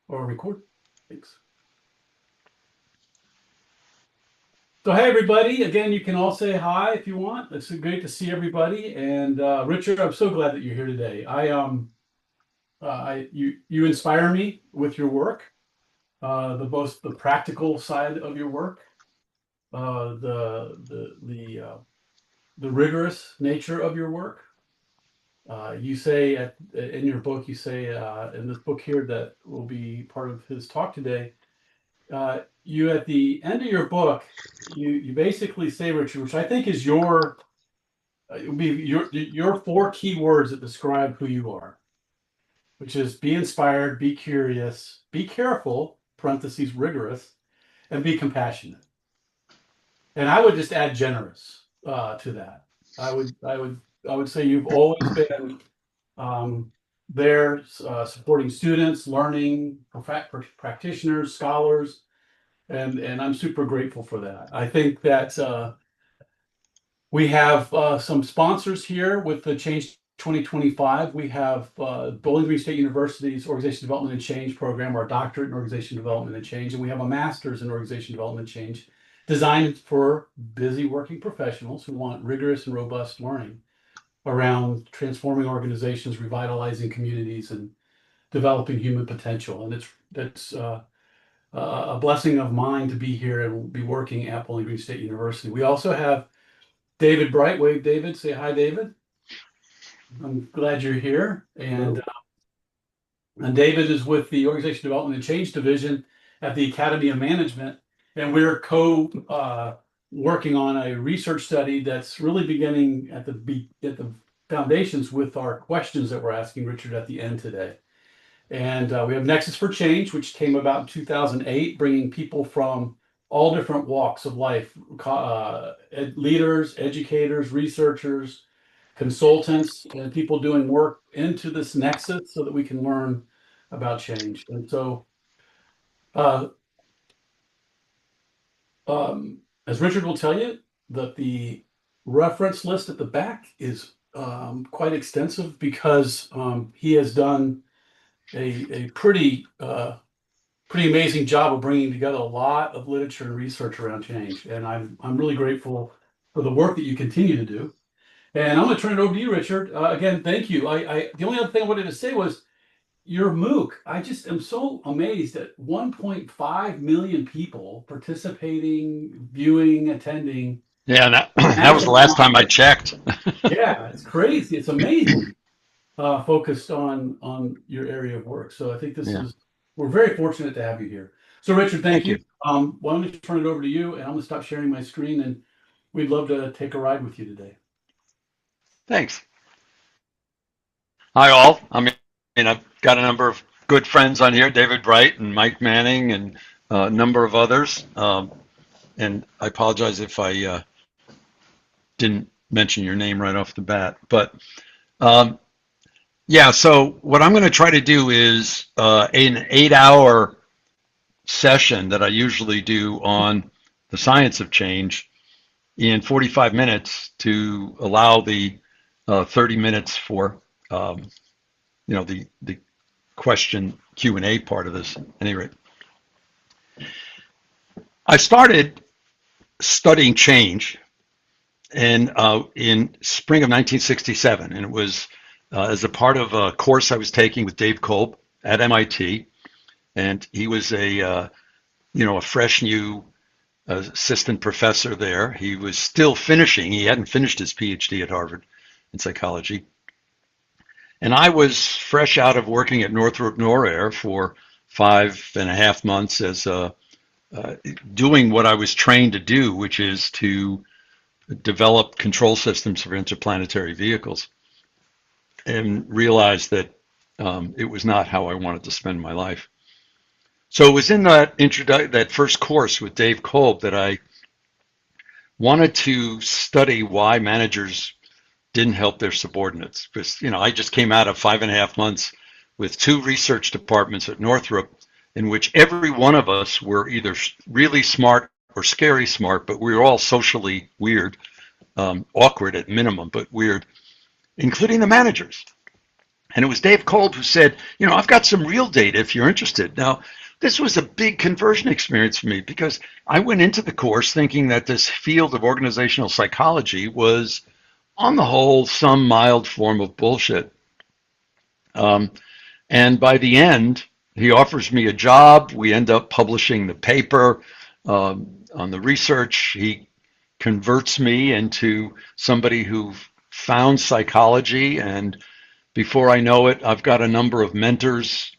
or record. Thanks. So, hey, everybody. Again, you can all say hi if you want. It's great to see everybody. And Richard, I'm so glad that you're here today. You inspire me with your work, the practical side of your work, uh, the the the uh, the rigorous nature of your work. You say in your book, you say in this book here that will be part of his talk today. You at the end of your book, you basically say, Richard, which I think is it would be your four key words that describe who you are, which is be inspired, be curious, be careful (parentheses rigorous), and be compassionate. And I would just add generous to that. I would say you've always been um, there supporting students, learning, practitioners, scholars, and I'm super grateful for that. I think that we have some sponsors here with the Change 2025. We have Bowling Green State University's Organization Development and Change program, our doctorate in organization development and change, and we have a master's in organization development and change designed for busy working professionals who want rigorous and robust learning around transforming organizations, revitalizing communities, and developing human potential. And that's a blessing of mine to be here and be working at Bowling Green State University. We also have David Bright. Wave, David. Say hi, David. I'm glad you're here. And David is with the Organization Development and Change Division at the Academy of Management, and we're working on a research study that's really beginning at the foundations with our questions that we're asking Richard at the end today. And we have Nexus for Change, which came about in 2008, bringing people from all different walks of life, leaders, educators, researchers, consultants, and people doing work into this nexus so that we can learn about change. And so, uh, as Richard will tell you, that the reference list at the back is quite extensive because he has done a pretty amazing job of bringing together a lot of literature and research around change. And I'm really grateful for the work that you continue to do. And I'm going to turn it over to you, Richard. Again, thank you. The only other thing I wanted to say was your MOOC. I just am so amazed at 1.5 million people participating, viewing, attending. Yeah, that was the last time I checked. Yeah, it's crazy. It's amazing. Focused on your area of work. So I think Yeah, we're very fortunate to have you here. So Richard, thank thank you. you. Why don't we turn it over to you, and I'm going to stop sharing my screen, and we'd love to take a ride with you today. Thanks. Hi, all. I've got a number of good friends on here, David Bright and Mike Manning and a number of others. And I apologize if I didn't mention your name right off the bat. But um, yeah, so what I'm going to try to do is an 8 hour session that I usually do on the science of change in 45 minutes to allow the 30 minutes for the question Q&A part of this. At any rate, I started studying change in spring of 1967, and it was as a part of a course I was taking with Dave Kolb at MIT, and he was a fresh new assistant professor there. He was still finishing; he hadn't finished his Ph.D. at Harvard in psychology, and I was fresh out of working at Northrop Norair for 5.5 months as doing what I was trained to do, which is to develop control systems for interplanetary vehicles, and realized that it was not how I wanted to spend my life. So it was in that first course with Dave Kolb that I wanted to study why managers didn't help their subordinates. Because I just came out of 5.5 months with 2 research departments at Northrop, in which every one of us were either really smart or scary smart, but we were all socially weird, awkward at minimum, but weird, including the managers. And it was Dave Kolb who said, I've got some real data if you're interested. Now, this was a big conversion experience for me because I went into the course thinking that this field of organizational psychology was, on the whole, some mild form of bullshit. And by the end, he offers me a job. We end up publishing the paper on the research. He converts me into somebody who found psychology, and before I know it, I've got a number of mentors.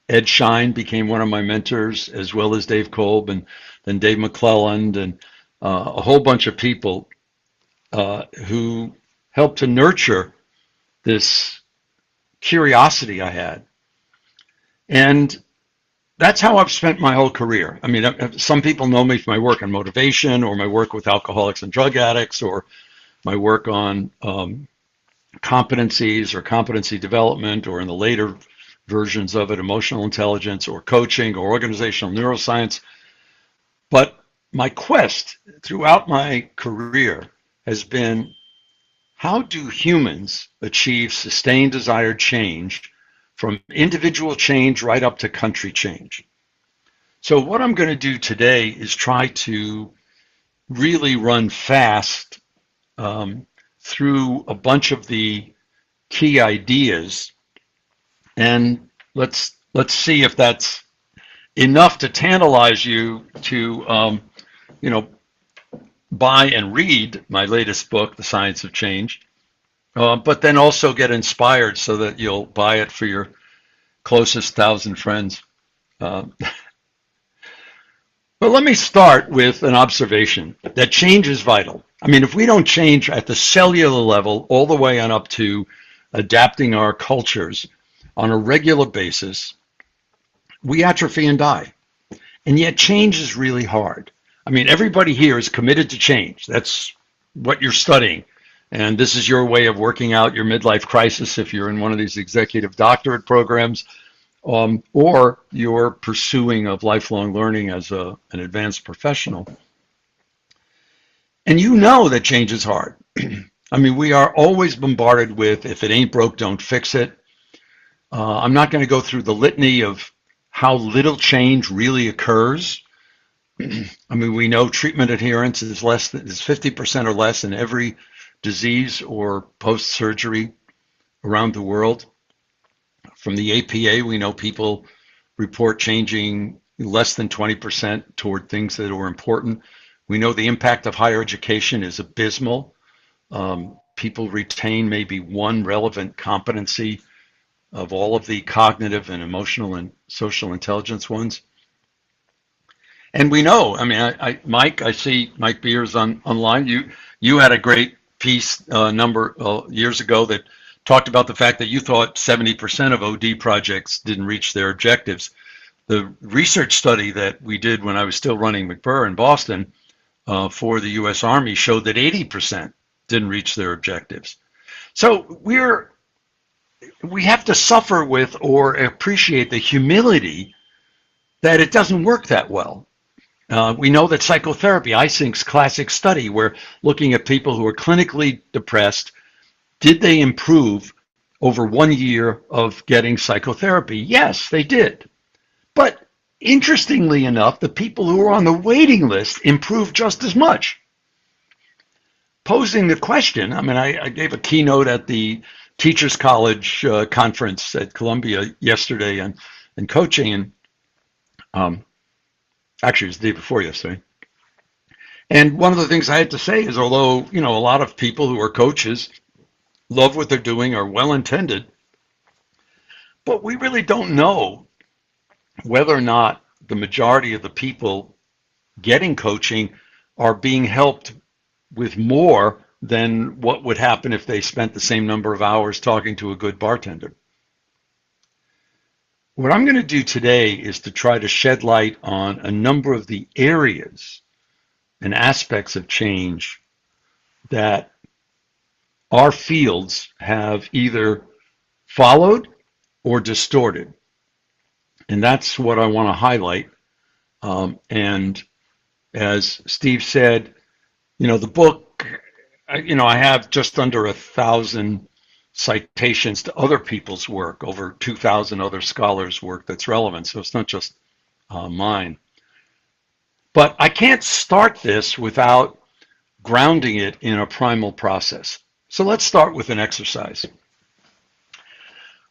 Ed Schein became one of my mentors, as well as Dave Kolb, and then Dave McClelland, and a whole bunch of people who helped to nurture this curiosity I had. And that's how I've spent my whole career. I mean, some people know me for my work on motivation, or my work with alcoholics and drug addicts, or my work on competencies or competency development, or in the later versions of it, emotional intelligence or coaching or organizational neuroscience. But my quest throughout my career has been, how do humans achieve sustained desired change, from individual change right up to country change? So what I'm going to do today is try to really run fast through a bunch of the key ideas, and let's see if that's enough to tantalize you to buy and read my latest book, The Science of Change, but then also get inspired so that you'll buy it for your closest 1,000 friends. But let me start with an observation that change is vital. I mean, if we don't change at the cellular level all the way on up to adapting our cultures on a regular basis, we atrophy and die. And yet change is really hard. I mean, everybody here is committed to change. That's what you're studying. And this is your way of working out your midlife crisis if you're in one of these executive doctorate programs, or you're pursuing of lifelong learning as an advanced professional. And you know that change is hard. I mean, we are always bombarded with, if it ain't broke, don't fix it. I'm not going to go through the litany of how little change really occurs. I mean, we know treatment adherence is 50% or less in every disease or post-surgery around the world. From the APA, we know people report changing less than 20% toward things that are important. We know the impact of higher education is abysmal. People retain maybe one relevant competency of all of the cognitive and emotional and social intelligence ones. And we know, I mean, Mike, I see Mike Beers online. You had a great piece a number years ago that talked about the fact that you thought 70% of OD projects didn't reach their objectives. The research study that we did when I was still running McBurr in Boston for the U.S. Army showed that 80% didn't reach their objectives. So we have to suffer with or appreciate the humility that it doesn't work that well. We know that psychotherapy, Eysink's classic study, where looking at people who are clinically depressed, did they improve over 1 year of getting psychotherapy? Yes, they did. But interestingly enough, the people who were on the waiting list improved just as much. Posing the question, I mean, I gave a keynote at the Teachers College conference at Columbia yesterday on coaching, and actually it was the day before yesterday. And one of the things I had to say is, although, a lot of people who are coaches love what they're doing, are well-intended, but we really don't know whether or not the majority of the people getting coaching are being helped with more than what would happen if they spent the same number of hours talking to a good bartender. What I'm going to do today is to try to shed light on a number of the areas and aspects of change that our fields have either followed or distorted. And that's what I want to highlight. And as Steve said, the book, I have just under 1,000 citations to other people's work, over 2,000 other scholars' work that's relevant. So it's not just mine. But I can't start this without grounding it in a primal process. So let's start with an exercise.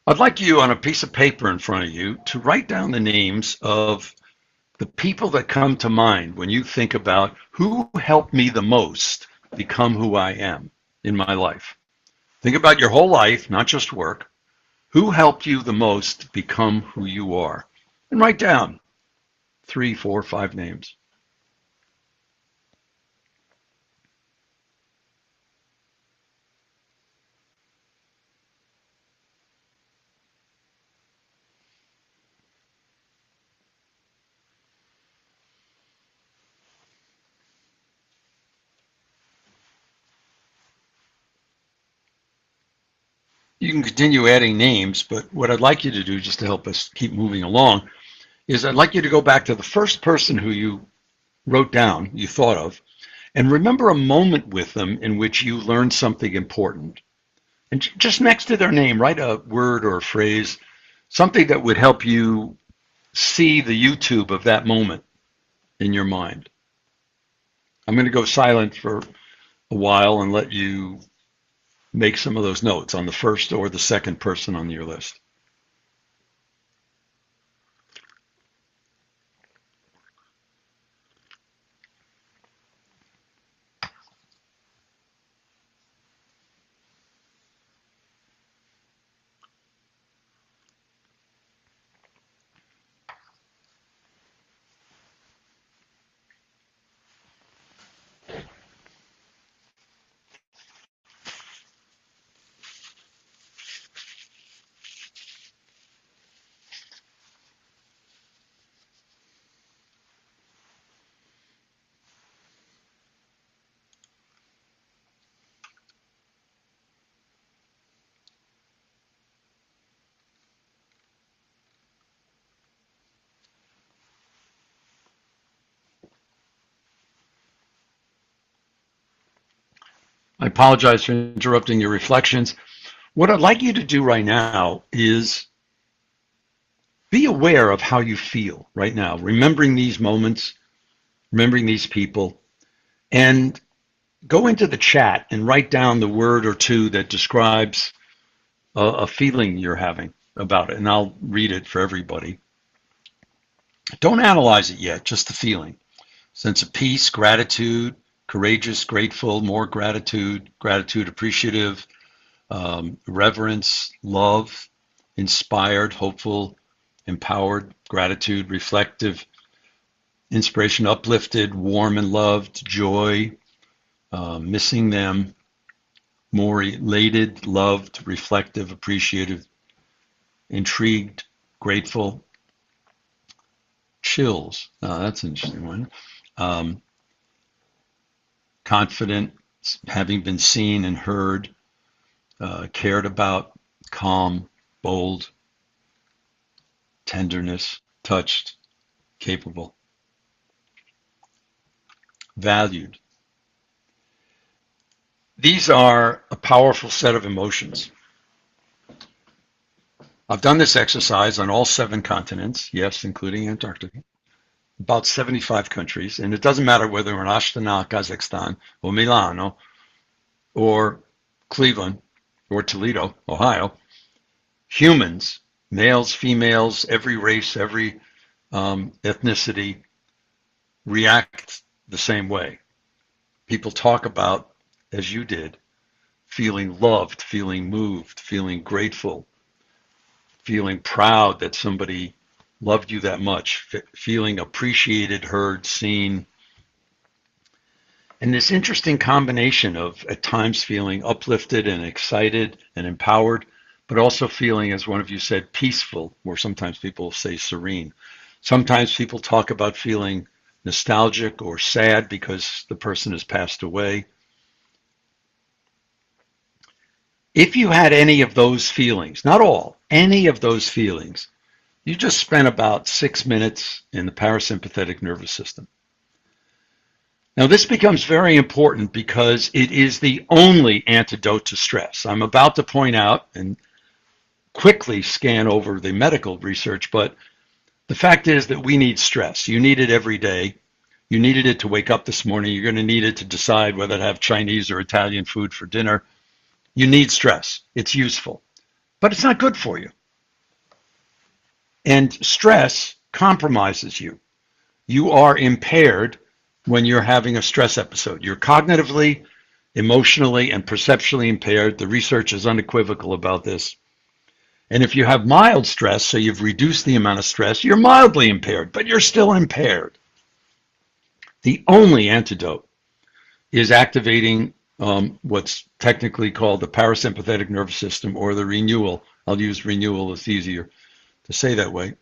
I'd like you on a piece of paper in front of you to write down the names of the people that come to mind when you think about who helped me the most become who I am in my life. Think about your whole life, not just work. Who helped you the most become who you are? And write down 3, 4, 5 names. You can continue adding names, but what I'd like you to do, just to help us keep moving along, is I'd like you to go back to the first person who you wrote down, you thought of, and remember a moment with them in which you learned something important. And just next to their name, write a word or a phrase, something that would help you see the YouTube of that moment in your mind. I'm going to go silent for a while and let you make some of those notes on the first or the second person on your list. I apologize for interrupting your reflections. What I'd like you to do right now is be aware of how you feel right now, remembering these moments, remembering these people, and go into the chat and write down the word or two that describes a feeling you're having about it. And I'll read it for everybody. Don't analyze it yet, just the feeling. Sense of peace, gratitude, courageous, grateful, more gratitude, gratitude, appreciative, reverence, love, inspired, hopeful, empowered, gratitude, reflective, inspiration, uplifted, warm and loved, joy, missing them, more elated, loved, reflective, appreciative, intrigued, grateful, chills. That's an interesting one. Confident, having been seen and heard, cared about, calm, bold, tenderness, touched, capable, valued. These are a powerful set of emotions. I've done this exercise on all 7 continents, yes, including Antarctica, about 75 countries, and it doesn't matter whether we're in Astana, Kazakhstan, or Milano, or Cleveland, or Toledo, Ohio. Humans, males, females, every race, every ethnicity, react the same way. People talk about, as you did, feeling loved, feeling moved, feeling grateful, feeling proud that somebody loved you that much, feeling appreciated, heard, seen. And this interesting combination of at times feeling uplifted and excited and empowered, but also feeling, as one of you said, peaceful, or sometimes people say serene. Sometimes people talk about feeling nostalgic or sad because the person has passed away. If you had any of those feelings, not all, any of those feelings, you just spent about 6 minutes in the parasympathetic nervous system. Now, this becomes very important because it is the only antidote to stress. I'm about to point out and quickly scan over the medical research, but the fact is that we need stress. You need it every day. You needed it to wake up this morning. You're going to need it to decide whether to have Chinese or Italian food for dinner. You need stress. It's useful, but it's not good for you. And stress compromises you. You are impaired when you're having a stress episode. You're cognitively, emotionally, and perceptually impaired. The research is unequivocal about this. And if you have mild stress, so you've reduced the amount of stress, you're mildly impaired, but you're still impaired. The only antidote is activating what's technically called the parasympathetic nervous system, or the renewal. I'll use renewal, it's easier to say that way.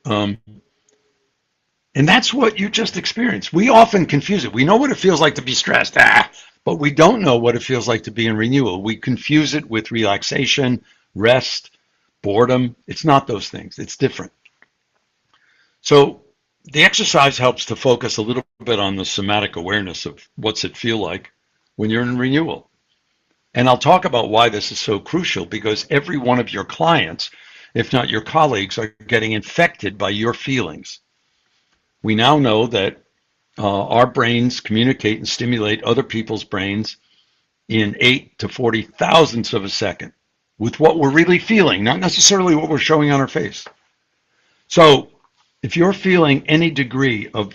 And that's what you just experienced. We often confuse it. We know what it feels like to be stressed, but we don't know what it feels like to be in renewal. We confuse it with relaxation, rest, boredom. It's not those things. It's different. So the exercise helps to focus a little bit on the somatic awareness of what's it feel like when you're in renewal. And I'll talk about why this is so crucial, because every one of your clients, if not your colleagues, are getting infected by your feelings. We now know that our brains communicate and stimulate other people's brains in 8 to 40 thousandths of a second with what we're really feeling, not necessarily what we're showing on our face. So if you're feeling any degree of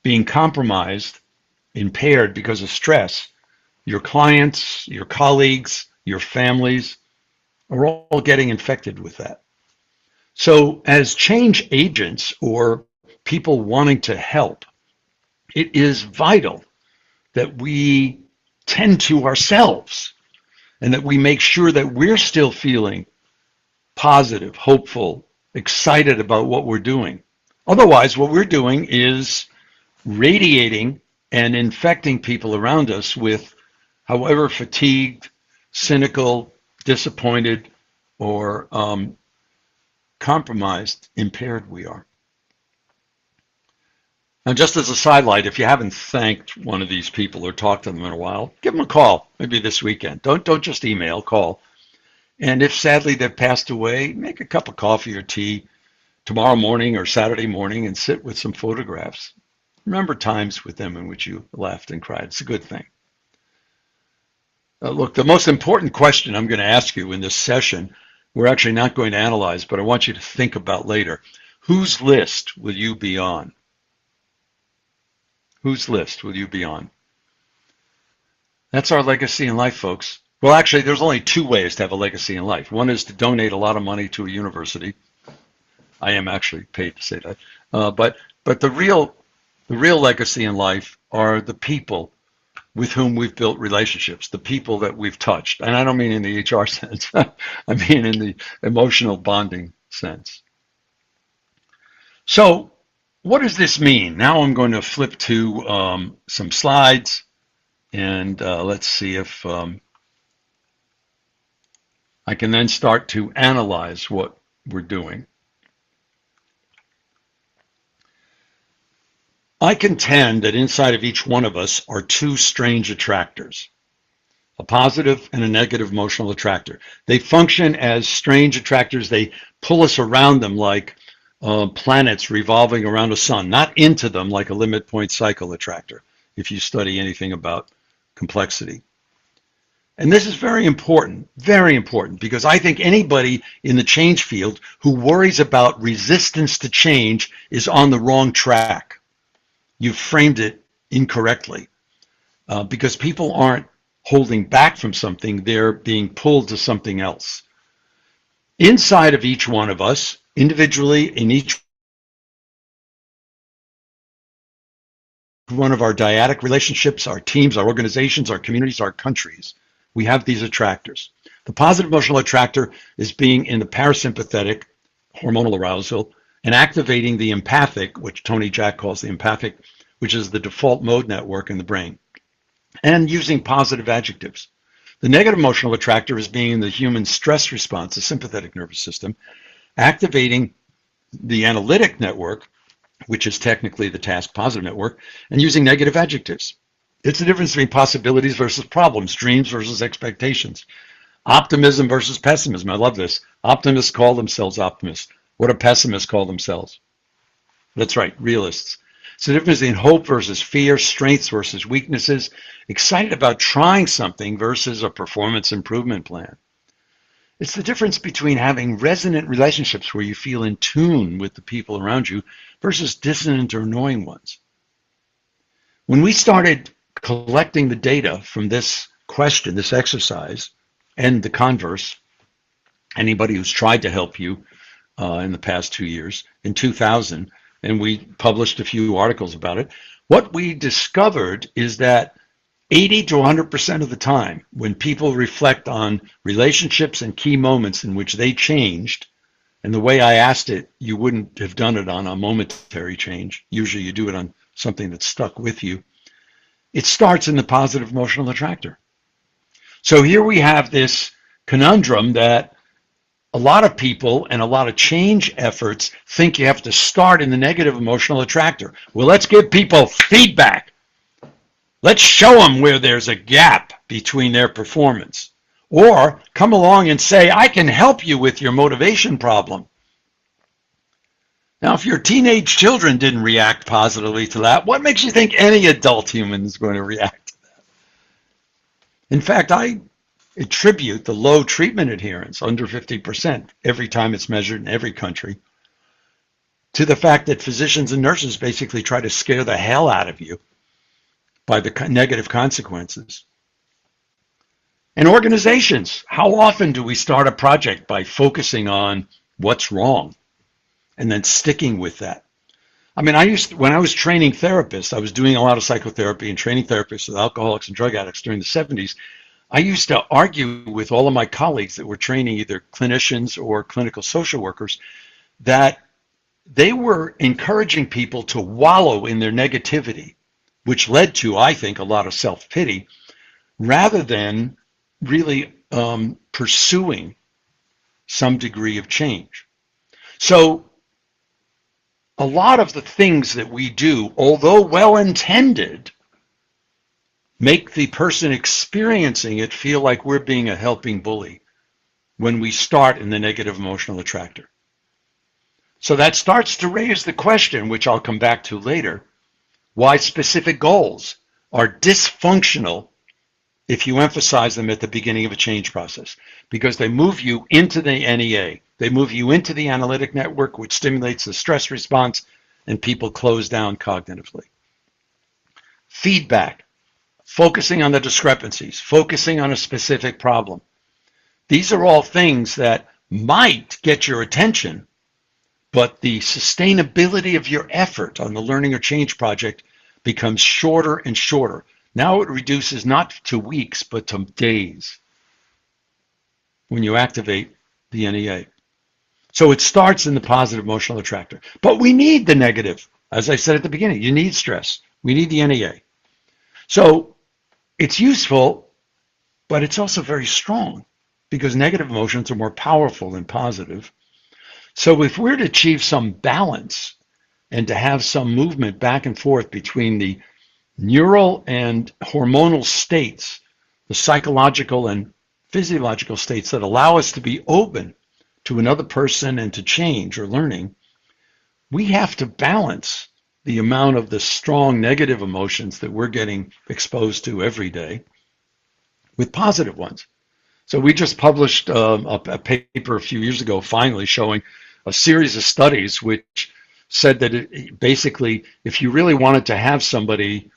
being compromised, impaired because of stress, your clients, your colleagues, your families are all getting infected with that. So as change agents, or people wanting to help, it is vital that we tend to ourselves and that we make sure that we're still feeling positive, hopeful, excited about what we're doing. Otherwise, what we're doing is radiating and infecting people around us with however fatigued, cynical, disappointed, or compromised, impaired we are. Now, just as a sidelight, if you haven't thanked one of these people or talked to them in a while, give them a call, maybe this weekend. Don't just email, call. And if sadly they've passed away, make a cup of coffee or tea tomorrow morning or Saturday morning and sit with some photographs. Remember times with them in which you laughed and cried. It's a good thing. Look, the most important question I'm going to ask you in this session, we're actually not going to analyze, but I want you to think about later. Whose list will you be on? Whose list will you be on? That's our legacy in life, folks. Well, actually, there's only two ways to have a legacy in life. One is to donate a lot of money to a university. I am actually paid to say that. But the real legacy in life are the people with whom we've built relationships, the people that we've touched. And I don't mean in the HR sense. I mean in the emotional bonding sense. So what does this mean? Now I'm going to flip to some slides, and let's see if I can then start to analyze what we're doing. I contend that inside of each one of us are two strange attractors, a positive and a negative emotional attractor. They function as strange attractors. They pull us around them like planets revolving around a sun, not into them like a limit point cycle attractor, if you study anything about complexity. And this is very important, because I think anybody in the change field who worries about resistance to change is on the wrong track. You've framed it incorrectly, because people aren't holding back from something, they're being pulled to something else. Inside of each one of us, individually, in each one of our dyadic relationships, our teams, our organizations, our communities, our countries, we have these attractors. The positive emotional attractor is being in the parasympathetic hormonal arousal and activating the empathic, which Tony Jack calls the empathic, which is the default mode network in the brain, and using positive adjectives. The negative emotional attractor is being in the human stress response, the sympathetic nervous system, activating the analytic network, which is technically the task positive network, and using negative adjectives. It's the difference between possibilities versus problems, dreams versus expectations, optimism versus pessimism. I love this. Optimists call themselves optimists. What do pessimists call themselves? That's right, realists. It's the difference between hope versus fear, strengths versus weaknesses, excited about trying something versus a performance improvement plan. It's the difference between having resonant relationships where you feel in tune with the people around you versus dissonant or annoying ones. When we started collecting the data from this question, this exercise, and the converse, anybody who's tried to help you in the past 2 years, in 2000, and we published a few articles about it, what we discovered is that 80 to 100% of the time, when people reflect on relationships and key moments in which they changed, and the way I asked it, you wouldn't have done it on a momentary change. Usually you do it on something that's stuck with you. It starts in the positive emotional attractor. So here we have this conundrum that a lot of people and a lot of change efforts think you have to start in the negative emotional attractor. Well, let's give people feedback. Let's show them where there's a gap between their performance. Or come along and say, I can help you with your motivation problem. Now, if your teenage children didn't react positively to that, what makes you think any adult human is going to react to that? In fact, I attribute the low treatment adherence, under 50%, every time it's measured in every country, to the fact that physicians and nurses basically try to scare the hell out of you by the negative consequences. And organizations, how often do we start a project by focusing on what's wrong and then sticking with that? I mean, when I was training therapists, I was doing a lot of psychotherapy and training therapists with alcoholics and drug addicts during the 70s. I used to argue with all of my colleagues that were training either clinicians or clinical social workers that they were encouraging people to wallow in their negativity, which led to, I think, a lot of self-pity, rather than really pursuing some degree of change. So a lot of the things that we do, although well-intended, make the person experiencing it feel like we're being a helping bully when we start in the negative emotional attractor. So that starts to raise the question, which I'll come back to later, why specific goals are dysfunctional if you emphasize them at the beginning of a change process, because they move you into the NEA. They move you into the analytic network, which stimulates the stress response, and people close down cognitively. Feedback, focusing on the discrepancies, focusing on a specific problem. These are all things that might get your attention, but the sustainability of your effort on the learning or change project becomes shorter and shorter. Now it reduces not to weeks, but to days when you activate the NEA. So it starts in the positive emotional attractor. But we need the negative. As I said at the beginning, you need stress. We need the NEA. So it's useful, but it's also very strong because negative emotions are more powerful than positive. So if we're to achieve some balance and to have some movement back and forth between the neural and hormonal states, the psychological and physiological states that allow us to be open to another person and to change or learning, we have to balance the amount of the strong negative emotions that we're getting exposed to every day with positive ones. So we just published a paper a few years ago, finally, showing a series of studies which said that basically, if you really wanted to have somebody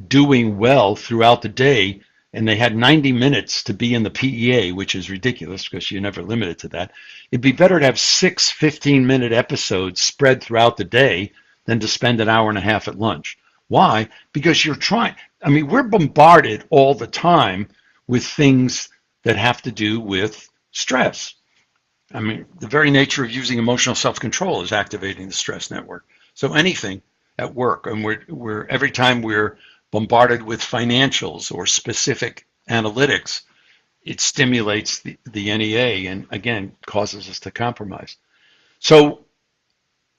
doing well throughout the day, and they had 90 minutes to be in the PEA, which is ridiculous because you're never limited to that, it'd be better to have 6 15-minute episodes spread throughout the day than to spend an hour and a half at lunch. Why? Because we're bombarded all the time with things that have to do with stress. I mean, the very nature of using emotional self-control is activating the stress network. So anything at work, and we're every time we're bombarded with financials or specific analytics, it stimulates the NEA and again causes us to compromise. So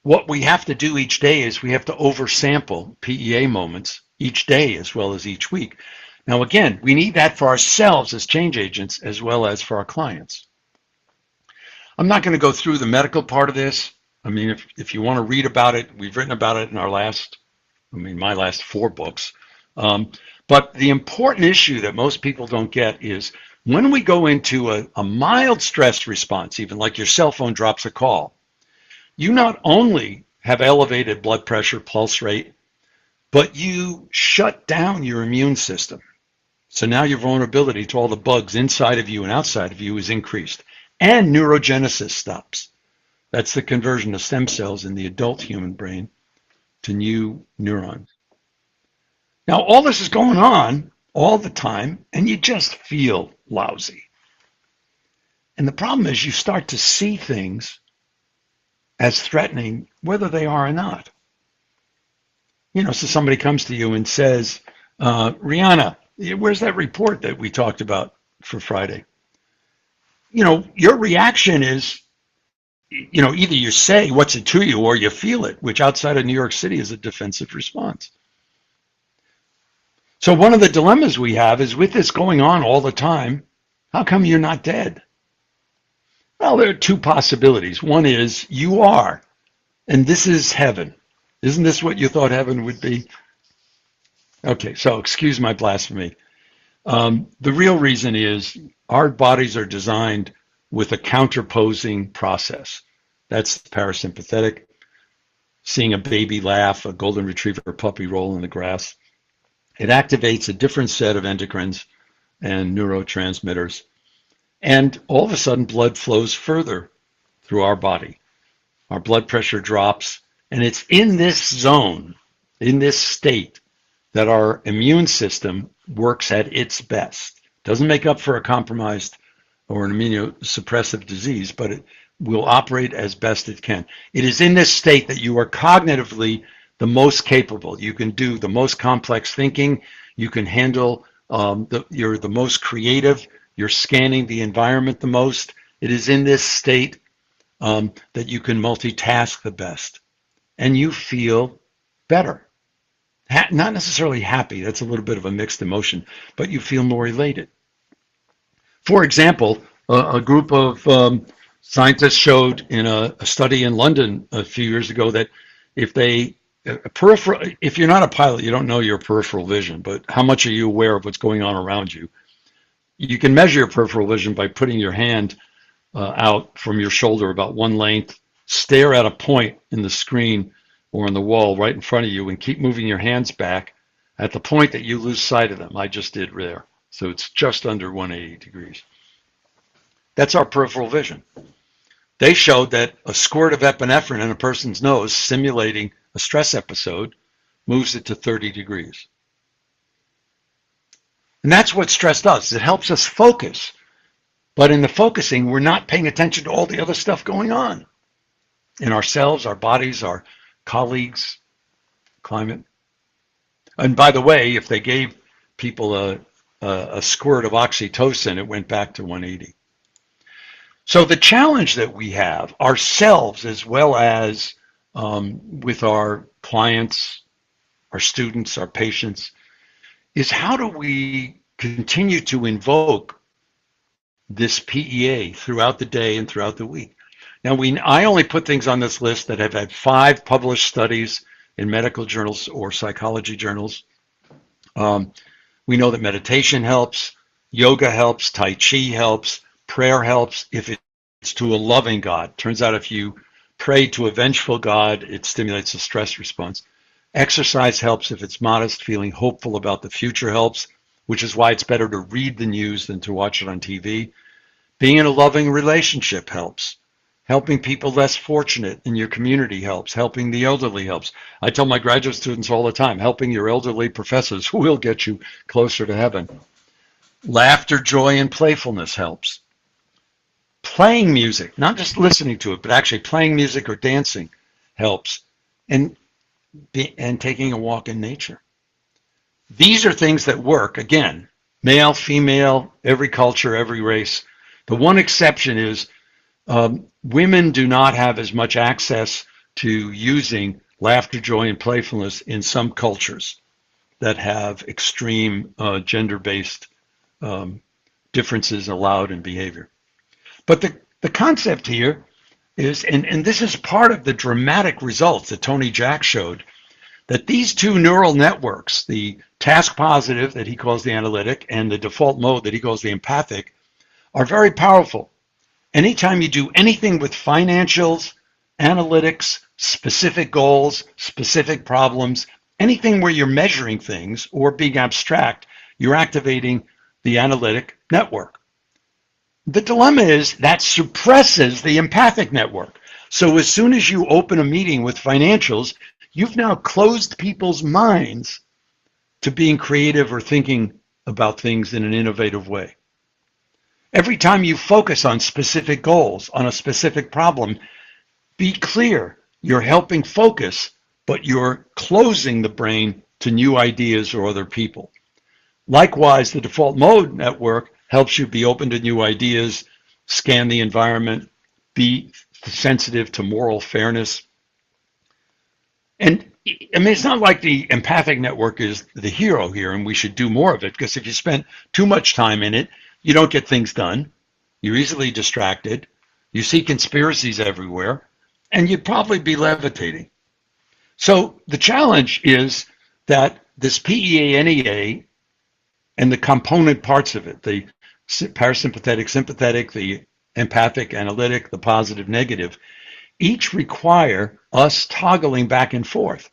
what we have to do each day is we have to oversample PEA moments each day as well as each week. Now, again, we need that for ourselves as change agents as well as for our clients. I'm not going to go through the medical part of this. I mean, if you want to read about it, we've written about it in my last 4 books. But the important issue that most people don't get is when we go into a mild stress response, even like your cell phone drops a call, you not only have elevated blood pressure, pulse rate, but you shut down your immune system. So now your vulnerability to all the bugs inside of you and outside of you is increased. And neurogenesis stops. That's the conversion of stem cells in the adult human brain to new neurons. Now, all this is going on all the time, and you just feel lousy. And the problem is you start to see things as threatening, whether they are or not. So somebody comes to you and says, Rihanna, where's that report that we talked about for Friday? Your reaction is, either you say what's it to you or you feel it, which outside of New York City is a defensive response. So one of the dilemmas we have is with this going on all the time, how come you're not dead? Well, there are 2 possibilities. One is you are, and this is heaven. Isn't this what you thought heaven would be? Okay, so excuse my blasphemy. The real reason is our bodies are designed with a counterposing process. That's the parasympathetic, seeing a baby laugh, a golden retriever puppy roll in the grass. It activates a different set of endocrines and neurotransmitters. And all of a sudden, blood flows further through our body. Our blood pressure drops. And it's in this zone, in this state, that our immune system works at its best. Doesn't make up for a compromised or an immunosuppressive disease, but it will operate as best it can. It is in this state that you are cognitively the most capable. You can do the most complex thinking. You can handle, you're the most creative. You're scanning the environment the most. It is in this state that you can multitask the best. And you feel better. Not necessarily happy. That's a little bit of a mixed emotion, but you feel more elated. For example, a group of scientists showed in a study in London a few years ago that if you're not a pilot, you don't know your peripheral vision, but how much are you aware of what's going on around you? You can measure your peripheral vision by putting your hand out from your shoulder about one length, stare at a point in the screen or on the wall right in front of you and keep moving your hands back at the point that you lose sight of them. I just did there. So it's just under 180 degrees. That's our peripheral vision. They showed that a squirt of epinephrine in a person's nose simulating a stress episode moves it to 30 degrees. And that's what stress does. It helps us focus. But in the focusing, we're not paying attention to all the other stuff going on in ourselves, our bodies, our colleagues, climate. And by the way, if they gave people a squirt of oxytocin, it went back to 180. So the challenge that we have ourselves as well as with our clients, our students, our patients, is how do we continue to invoke this PEA throughout the day and throughout the week? Now, I only put things on this list that have had 5 published studies in medical journals or psychology journals. We know that meditation helps, yoga helps, Tai Chi helps, prayer helps if it's to a loving God. Turns out if you pray to a vengeful God, it stimulates a stress response. Exercise helps if it's modest, feeling hopeful about the future helps, which is why it's better to read the news than to watch it on TV. Being in a loving relationship helps. Helping people less fortunate in your community helps. Helping the elderly helps. I tell my graduate students all the time, helping your elderly professors will get you closer to heaven. Laughter, joy, and playfulness helps. Playing music, not just listening to it, but actually playing music or dancing helps. And taking a walk in nature. These are things that work, again, male, female, every culture, every race. The one exception is women do not have as much access to using laughter, joy, and playfulness in some cultures. that have extreme gender-based um, differences allowed in behavior. But the concept here is, and this is part of the dramatic results that Tony Jack showed, that these two neural networks, the task positive that he calls the analytic and the default mode that he calls the empathic, are very powerful. Anytime you do anything with financials, analytics, specific goals, specific problems, anything where you're measuring things or being abstract, you're activating the analytic network. The dilemma is that suppresses the empathic network. So as soon as you open a meeting with financials, you've now closed people's minds to being creative or thinking about things in an innovative way. Every time you focus on specific goals, on a specific problem, be clear. You're helping focus, but you're closing the brain to new ideas or other people. Likewise, the default mode network helps you be open to new ideas, scan the environment, be sensitive to moral fairness. And I mean, it's not like the empathic network is the hero here and we should do more of it, because if you spend too much time in it, you don't get things done. You're easily distracted. You see conspiracies everywhere, and you'd probably be levitating. So the challenge is that this PEA, NEA, and the component parts of it, the parasympathetic, sympathetic, the empathic, analytic, the positive, negative, each require us toggling back and forth.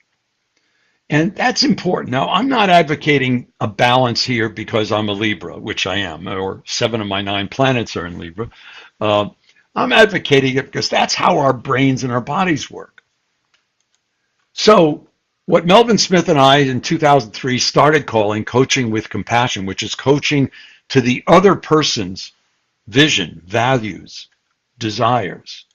And that's important. Now, I'm not advocating a balance here because I'm a Libra, which I am, or 7 of my 9 planets are in Libra. I'm advocating it because that's how our brains and our bodies work. So what Melvin Smith and I in 2003 started calling coaching with compassion, which is coaching to the other person's vision, values, desires,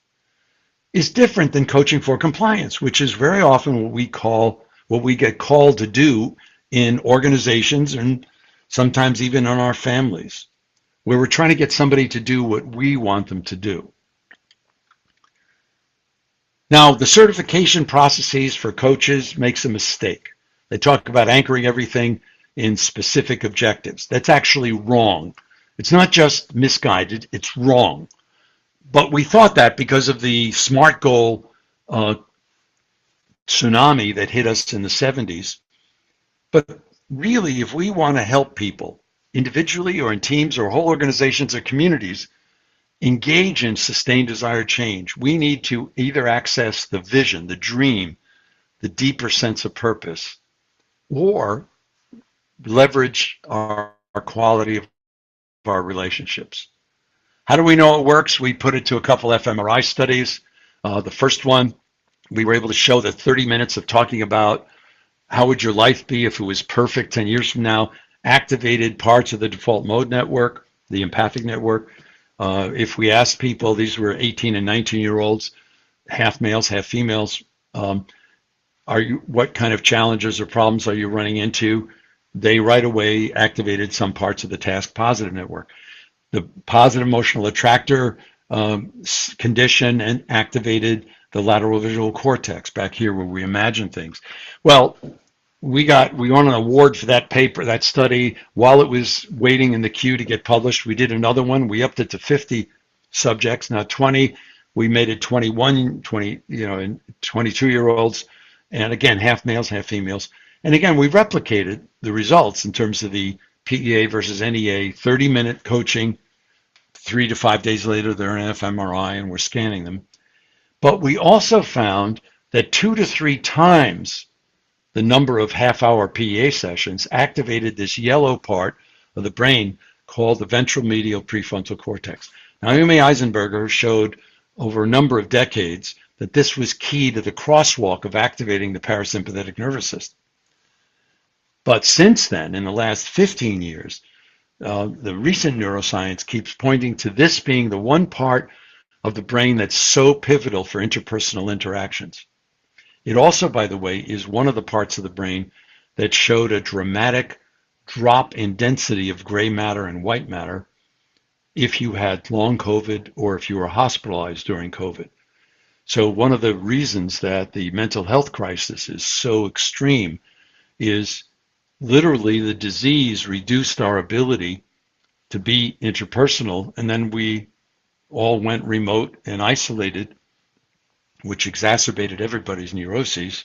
is different than coaching for compliance, which is very often what we get called to do in organizations and sometimes even in our families, where we're trying to get somebody to do what we want them to do. Now, the certification processes for coaches makes a mistake. They talk about anchoring everything in specific objectives. That's actually wrong. It's not just misguided, it's wrong. But we thought that because of the SMART goal tsunami that hit us in the 70s. But really, if we want to help people individually or in teams or whole organizations or communities engage in sustained desired change, we need to either access the vision, the dream, the deeper sense of purpose, or leverage our quality of our relationships. How do we know it works? We put it to a couple fMRI studies. The first one, we were able to show that 30 minutes of talking about how would your life be if it was perfect 10 years from now activated parts of the default mode network, the empathic network. If we asked people, these were 18 and 19-year-olds, half males, half females, what kind of challenges or problems are you running into? They right away activated some parts of the task positive network. The positive emotional attractor condition and activated the lateral visual cortex back here where we imagine things. Well, we won an award for that paper, that study. While it was waiting in the queue to get published, we did another one. We upped it to 50 subjects, not 20. We made it 21, 20, and 22-year-olds, and again, half males, half females. And again, we replicated the results in terms of the PEA versus NEA, 30-minute coaching. 3 to 5 days later, they're in fMRI, and we're scanning them. But we also found that 2 to 3 times the number of half-hour PEA sessions activated this yellow part of the brain called the ventral medial prefrontal cortex. Now, Amy Eisenberger showed over a number of decades that this was key to the crosswalk of activating the parasympathetic nervous system. But since then, in the last 15 years, the recent neuroscience keeps pointing to this being the one part of the brain that's so pivotal for interpersonal interactions. It also, by the way, is one of the parts of the brain that showed a dramatic drop in density of gray matter and white matter if you had long COVID or if you were hospitalized during COVID. So one of the reasons that the mental health crisis is so extreme is literally the disease reduced our ability to be interpersonal, and then we all went remote and isolated, which exacerbated everybody's neuroses.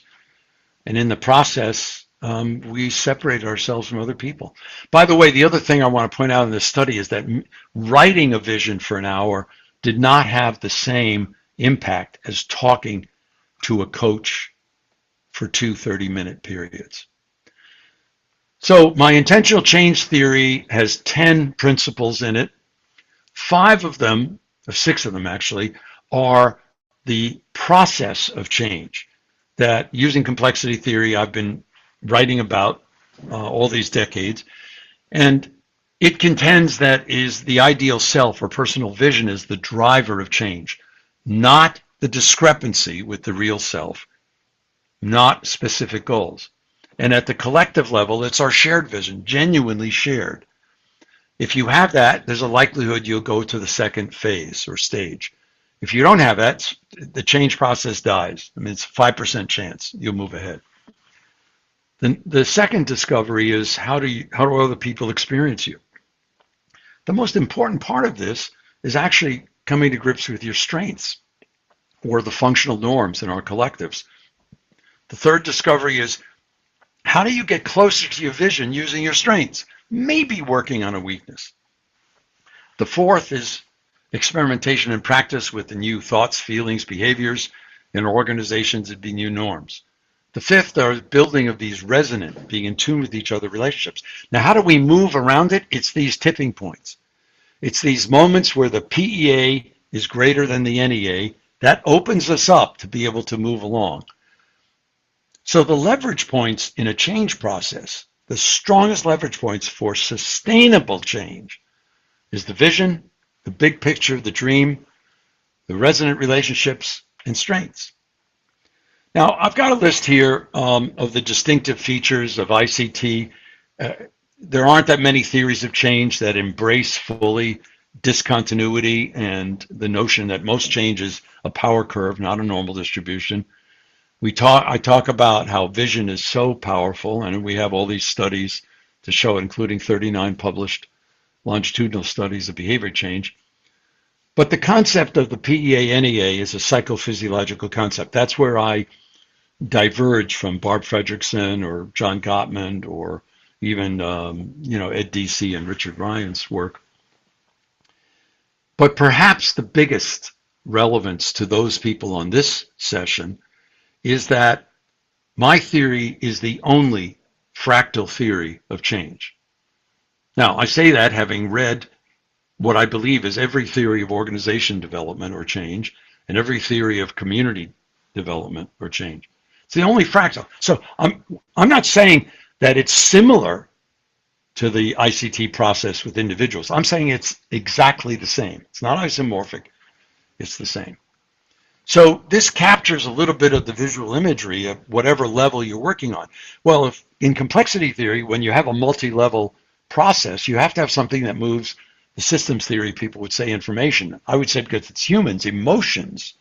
And in the process, we separated ourselves from other people. By the way, the other thing I want to point out in this study is that writing a vision for an hour did not have the same impact as talking to a coach for 2 30-minute periods. So my intentional change theory has 10 principles in it. 5 of them, or 6 of them actually, are the process of change that, using complexity theory, I've been writing about all these decades. And it contends that is the ideal self or personal vision is the driver of change, not the discrepancy with the real self, not specific goals. And at the collective level, it's our shared vision, genuinely shared. If you have that, there's a likelihood you'll go to the second phase or stage. If you don't have that, the change process dies. I mean, it's a 5% chance you'll move ahead. Then the second discovery is how do other people experience you? The most important part of this is actually coming to grips with your strengths or the functional norms in our collectives. The third discovery is how do you get closer to your vision using your strengths? Maybe working on a weakness. The fourth is experimentation and practice with the new thoughts, feelings, behaviors in organizations and the new norms. The fifth are building of these resonant, being in tune with each other relationships. Now, how do we move around it? It's these tipping points. It's these moments where the PEA is greater than the NEA. That opens us up to be able to move along. So the leverage points in a change process, the strongest leverage points for sustainable change is the vision, the big picture, the dream, the resonant relationships, and strengths. Now, I've got a list here of the distinctive features of ICT. There aren't that many theories of change that embrace fully discontinuity and the notion that most change is a power curve, not a normal distribution. I talk about how vision is so powerful, and we have all these studies to show it, including 39 published longitudinal studies of behavior change. But the concept of the PEA-NEA is a psychophysiological concept. That's where I diverge from Barb Fredrickson or John Gottman or even Ed Deci and Richard Ryan's work. But perhaps the biggest relevance to those people on this session is that my theory is the only fractal theory of change. Now, I say that having read what I believe is every theory of organization development or change and every theory of community development or change. It's the only fractal. So I'm not saying that it's similar to the ICT process with individuals. I'm saying it's exactly the same. It's not isomorphic. It's the same. So this captures a little bit of the visual imagery of whatever level you're working on. Well, if in complexity theory, when you have a multi-level process, you have to have something that moves, the systems theory people would say information. I would say because it's humans, emotions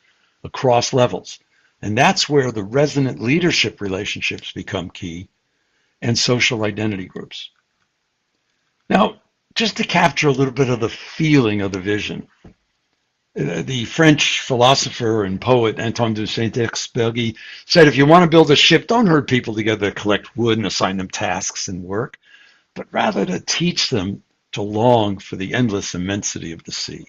across levels. And that's where the resonant leadership relationships become key and social identity groups. Now, just to capture a little bit of the feeling of the vision, the French philosopher and poet Antoine de Saint-Exupéry said, if you want to build a ship, don't herd people together to collect wood and assign them tasks and work, but rather to teach them to long for the endless immensity of the sea.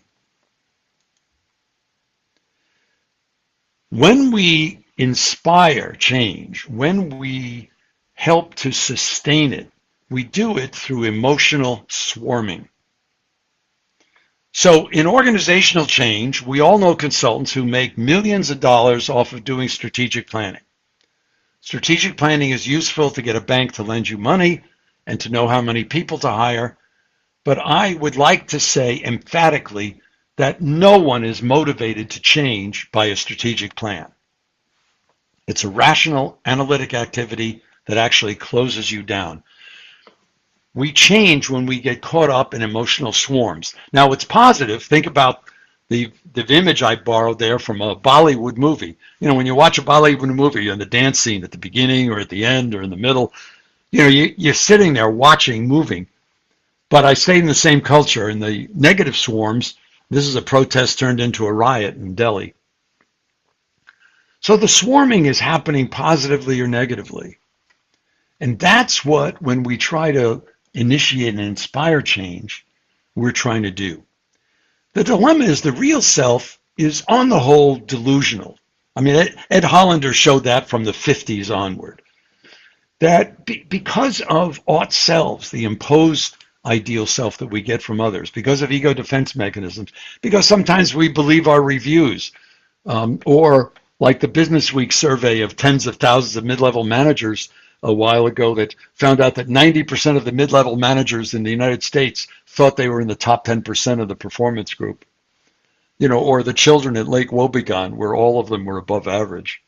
When we inspire change, when we help to sustain it, we do it through emotional swarming. So in organizational change, we all know consultants who make millions of dollars off of doing strategic planning. Strategic planning is useful to get a bank to lend you money and to know how many people to hire. But I would like to say emphatically that no one is motivated to change by a strategic plan. It's a rational, analytic activity that actually closes you down. We change when we get caught up in emotional swarms. Now, it's positive. Think about the image I borrowed there from a Bollywood movie. You know, when you watch a Bollywood movie, you're in the dance scene at the beginning or at the end or in the middle, You're sitting there watching, moving. But I stayed in the same culture. In the negative swarms, this is a protest turned into a riot in Delhi. So the swarming is happening positively or negatively. And that's what, when we try to initiate and inspire change, we're trying to do. The dilemma is the real self is on the whole delusional. I mean, Ed Hollander showed that from the 50s onward. That because of ought selves, the imposed ideal self that we get from others, because of ego defense mechanisms, because sometimes we believe our reviews, or like the Business Week survey of tens of thousands of mid-level managers a while ago that found out that 90% of the mid-level managers in the United States thought they were in the top 10% of the performance group. Or the children at Lake Wobegon, where all of them were above average.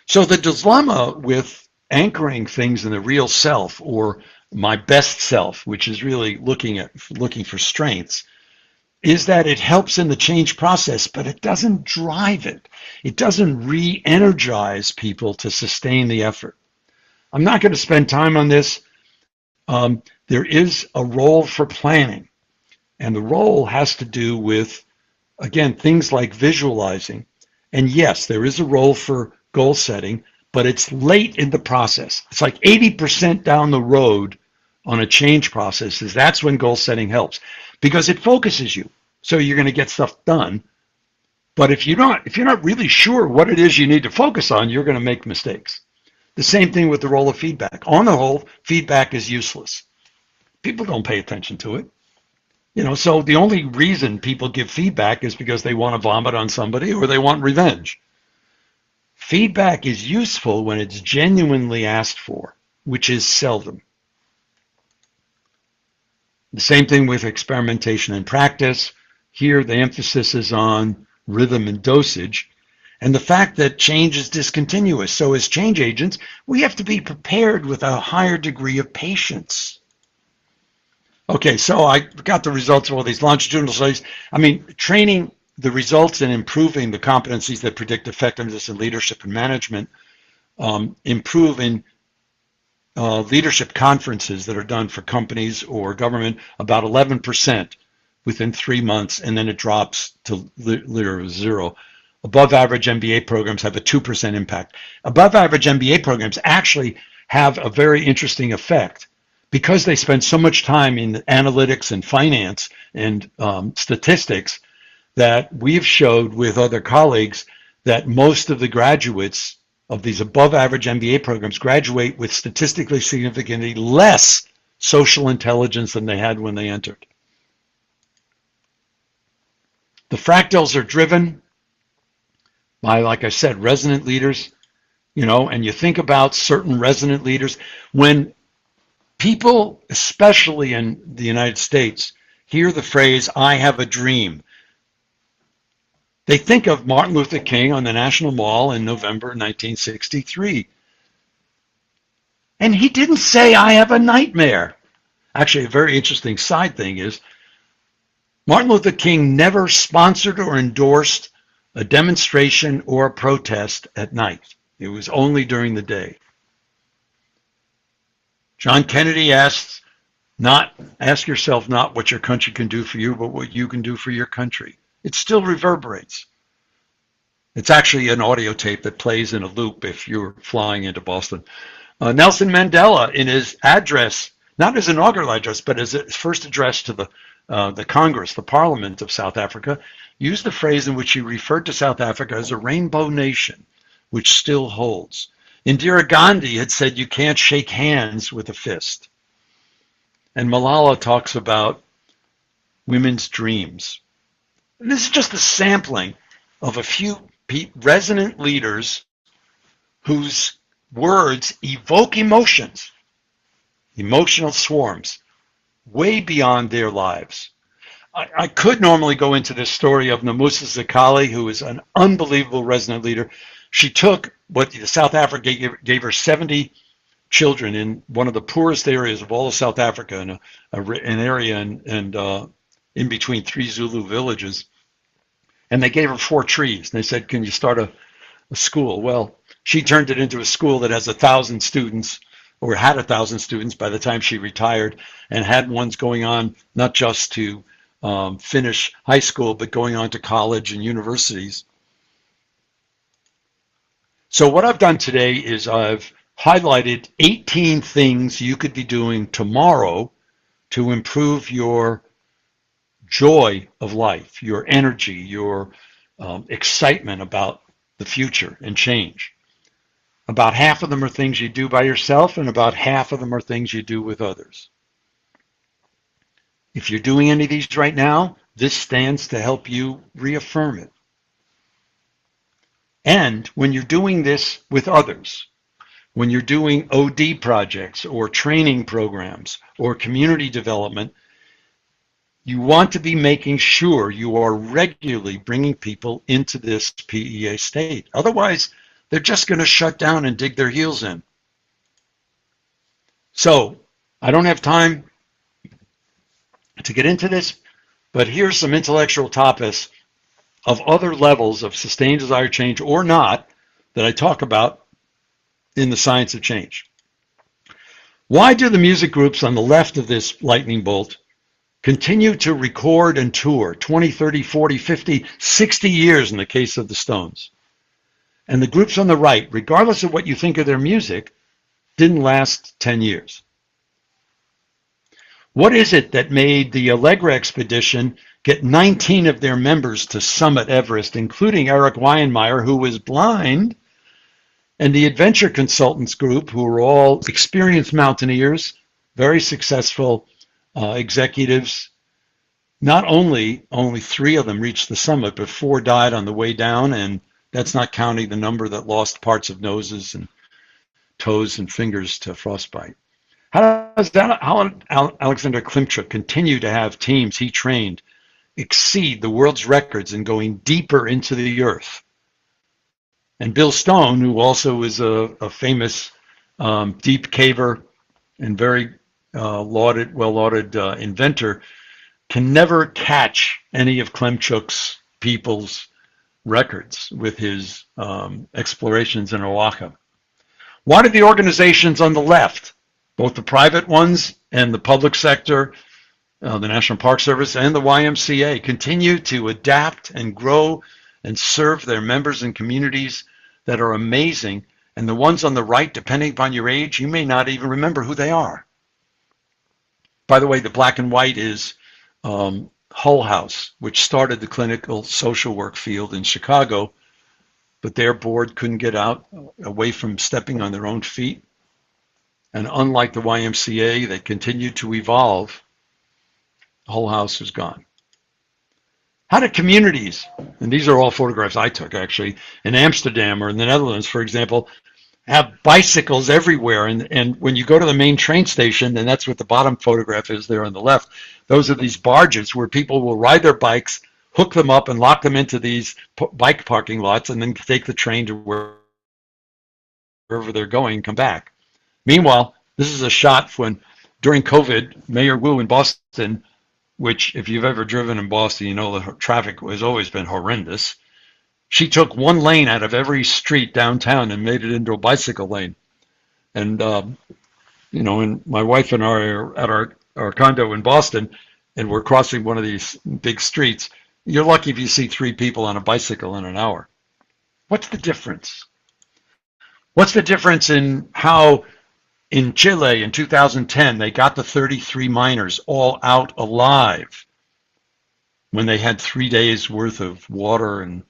So the dilemma with anchoring things in the real self, or my best self, which is really looking for strengths, is that it helps in the change process, but it doesn't drive it. It doesn't re-energize people to sustain the effort. I'm not going to spend time on this. There is a role for planning, and the role has to do with, again, things like visualizing. And yes, there is a role for goal setting, but it's late in the process. It's like 80% down the road on a change process that's when goal setting helps, because it focuses you. So you're going to get stuff done. But if you're not really sure what it is you need to focus on, you're going to make mistakes. The same thing with the role of feedback. On the whole, feedback is useless. People don't pay attention to it. So the only reason people give feedback is because they want to vomit on somebody or they want revenge. Feedback is useful when it's genuinely asked for, which is seldom. The same thing with experimentation and practice. Here, the emphasis is on rhythm and dosage, and the fact that change is discontinuous. So as change agents, we have to be prepared with a higher degree of patience. Okay, so I got the results of all these longitudinal studies. I mean, training the results in improving the competencies that predict effectiveness in leadership and management, improve in leadership conferences that are done for companies or government about 11% within 3 months, and then it drops to literally zero. Above average MBA programs have a 2% impact. Above average MBA programs actually have a very interesting effect because they spend so much time in analytics and finance and statistics, that we've showed with other colleagues that most of the graduates of these above average MBA programs graduate with statistically significantly less social intelligence than they had when they entered. The fractals are driven by, like I said, resonant leaders, and you think about certain resonant leaders. When people, especially in the United States, hear the phrase, "I have a dream," they think of Martin Luther King on the National Mall in November 1963. And he didn't say, "I have a nightmare." Actually, a very interesting side thing is Martin Luther King never sponsored or endorsed a demonstration or a protest at night. It was only during the day. John Kennedy ask yourself not what your country can do for you, but what you can do for your country. It still reverberates. It's actually an audio tape that plays in a loop if you're flying into Boston. Nelson Mandela, in his address, not his inaugural address, but as his first address to the Congress, the Parliament of South Africa, used the phrase in which he referred to South Africa as a rainbow nation, which still holds. Indira Gandhi had said you can't shake hands with a fist. And Malala talks about women's dreams. And this is just a sampling of a few resonant leaders whose words evoke emotions, emotional swarms, way beyond their lives. I could normally go into this story of Namusa Zikali, who is an unbelievable resonant leader. She took what South Africa gave her 70 children in one of the poorest areas of all of South Africa, in an area in between 3 Zulu villages. And they gave her 4 trees. And they said, "Can you start a school?" Well, she turned it into a school that has 1,000 students, or had 1,000 students by the time she retired, and had ones going on not just to finish high school, but going on to college and universities. So what I've done today is I've highlighted 18 things you could be doing tomorrow to improve your joy of life, your energy, your excitement about the future and change. About half of them are things you do by yourself, and about half of them are things you do with others. If you're doing any of these right now, this stands to help you reaffirm it. And when you're doing this with others, when you're doing OD projects or training programs or community development, you want to be making sure you are regularly bringing people into this PEA state. Otherwise, they're just going to shut down and dig their heels in. So I don't have time to get into this, but here's some intellectual topics of other levels of sustained desired change or not that I talk about in the science of change. Why do the music groups on the left of this lightning bolt continue to record and tour 20, 30, 40, 50, 60 years in the case of the Stones? And the groups on the right, regardless of what you think of their music, didn't last 10 years. What is it that made the Allegra expedition get 19 of their members to summit Everest, including Eric Weinmeier, who was blind, and the Adventure Consultants group, who were all experienced mountaineers, very successful executives? Not only 3 of them reached the summit, but 4 died on the way down, and that's not counting the number that lost parts of noses and toes and fingers to frostbite. How does Alexander Klimchuk continue to have teams he trained exceed the world's records in going deeper into the earth? And Bill Stone, who also is a famous deep caver and very well-lauded inventor, can never catch any of Klimchuk's people's records with his explorations in Oaxaca. Why did the organizations on the left, both the private ones and the public sector, the National Park Service and the YMCA, continue to adapt and grow and serve their members and communities that are amazing? And the ones on the right, depending upon your age, you may not even remember who they are. By the way, the black and white is Hull House, which started the clinical social work field in Chicago, but their board couldn't get out away from stepping on their own feet. And unlike the YMCA, they continued to evolve. Hull House is gone. How did communities, and these are all photographs I took actually, in Amsterdam or in the Netherlands, for example, have bicycles everywhere. And when you go to the main train station, and that's what the bottom photograph is there on the left, those are these barges where people will ride their bikes, hook them up and lock them into these bike parking lots, and then take the train to wherever they're going and come back. Meanwhile, this is a shot when, during COVID, Mayor Wu in Boston, which if you've ever driven in Boston, you know the traffic has always been horrendous. She took one lane out of every street downtown and made it into a bicycle lane. And, and my wife and I are at our condo in Boston, and we're crossing one of these big streets. You're lucky if you see 3 people on a bicycle in an hour. What's the difference? What's the difference in how in Chile in 2010 they got the 33 miners all out alive when they had 3 days worth of water and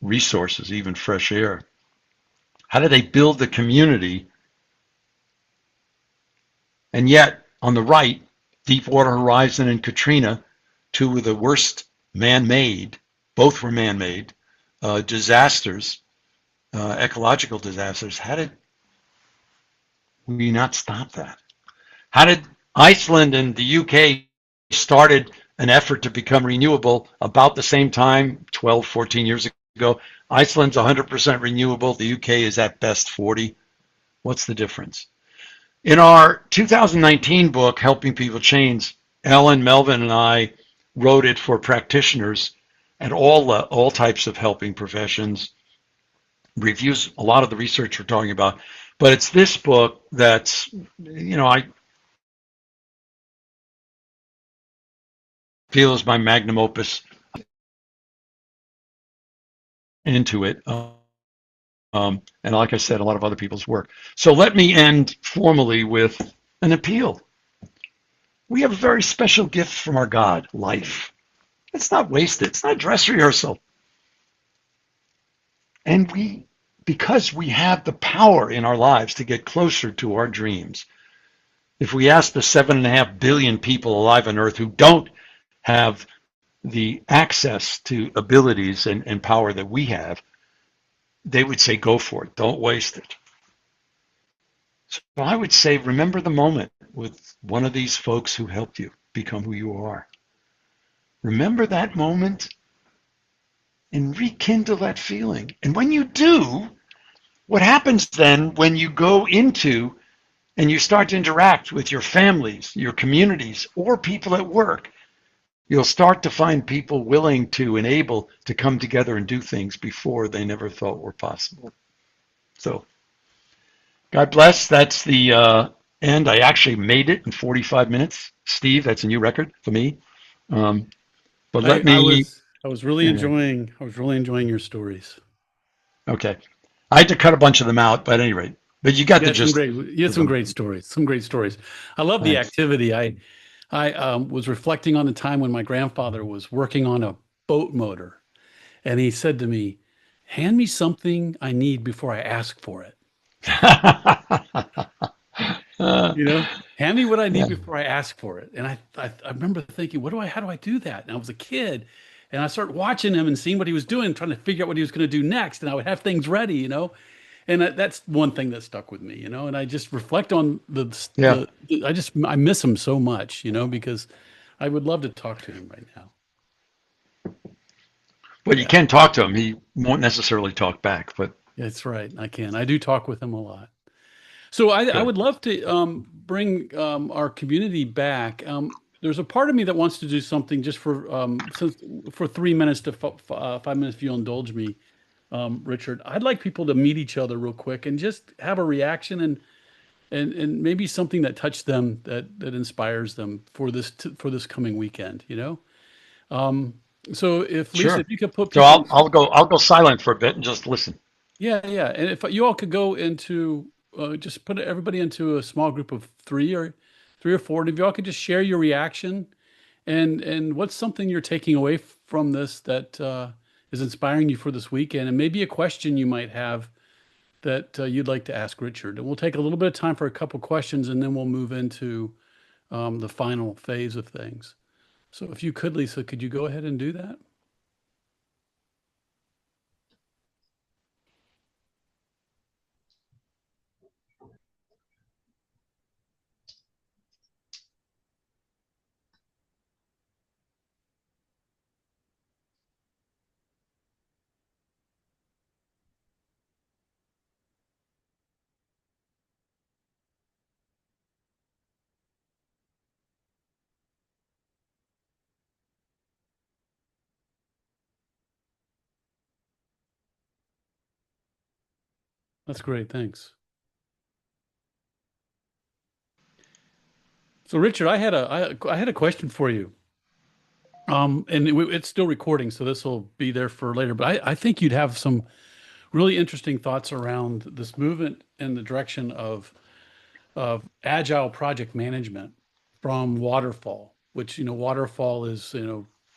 resources, even fresh air? How did they build the community? And yet, on the right, Deepwater Horizon and Katrina, 2 of the worst man-made, both were man-made, disasters, ecological disasters. How did we not stop that? How did Iceland and the UK started an effort to become renewable about the same time, 12, 14 years ago? Iceland's 100% renewable. The UK is at best 40. What's the difference? In our 2019 book, Helping People Change, Ellen, Melvin, and I wrote it for practitioners at all types of helping professions, reviews a lot of the research we're talking about. But it's this book that's, I feel is my magnum opus into it. And like I said, a lot of other people's work. So let me end formally with an appeal. We have a very special gift from our God, life. It's not wasted. It's not dress rehearsal. And because we have the power in our lives to get closer to our dreams, if we ask the 7.5 billion people alive on Earth who don't have the access to abilities and power that we have, they would say, go for it. Don't waste it. So I would say, remember the moment with one of these folks who helped you become who you are. Remember that moment and rekindle that feeling. And when you do, what happens then when you go into and you start to interact with your families, your communities, or people at work, you'll start to find people willing to and able to come together and do things before they never thought were possible. So God bless. That's the end. I actually made it in 45 minutes. Steve, that's a new record for me. Um, but I, let I me, was I was really anyway, enjoying I was really enjoying your stories. okay. I had to cut a bunch of them out, but at any rate, but you got You the had some gist great you had of some them. great stories. Some great stories. I love the Thanks. activity. I was reflecting on the time when my grandfather was working on a boat motor, and he said to me, "Hand me something I need before I ask for it." You know, hand me what I Yeah. need before I ask for it. And I remember thinking, how do I do that? And I was a kid, and I started watching him and seeing what he was doing, trying to figure out what he was going to do next. And I would have things ready, and that's one thing that stuck with me, And I just reflect on Yeah. I miss him so much, because I would love to talk to him right now. Well, you Yeah, can talk to him. He won't necessarily talk back, but that's right. I do talk with him a lot. So I good. would love to bring our community back. There's a part of me that wants to do something just for 3 minutes to 5 minutes, if you'll indulge me, Richard. I'd like people to meet each other real quick and just have a reaction and maybe something that touched them that inspires them for this coming weekend. Um, so if Lisa, Sure. if you could put So people, I'll go silent for a bit and just listen. yeah, yeah, and if you all could go into just put everybody into a small group of three or four, and if you all could just share your reaction and what's something you're taking away from this that is inspiring you for this weekend, and maybe a question you might have that you'd like to ask Richard. And we'll take a little bit of time for a couple questions, and then we'll move into the final phase of things. So if you could, Lisa, could you go ahead and do that? That's great. Thanks. So, Richard, I had a question for you. And it's still recording, so this will be there for later. But I think you'd have some really interesting thoughts around this movement and the direction of agile project management from waterfall, which waterfall is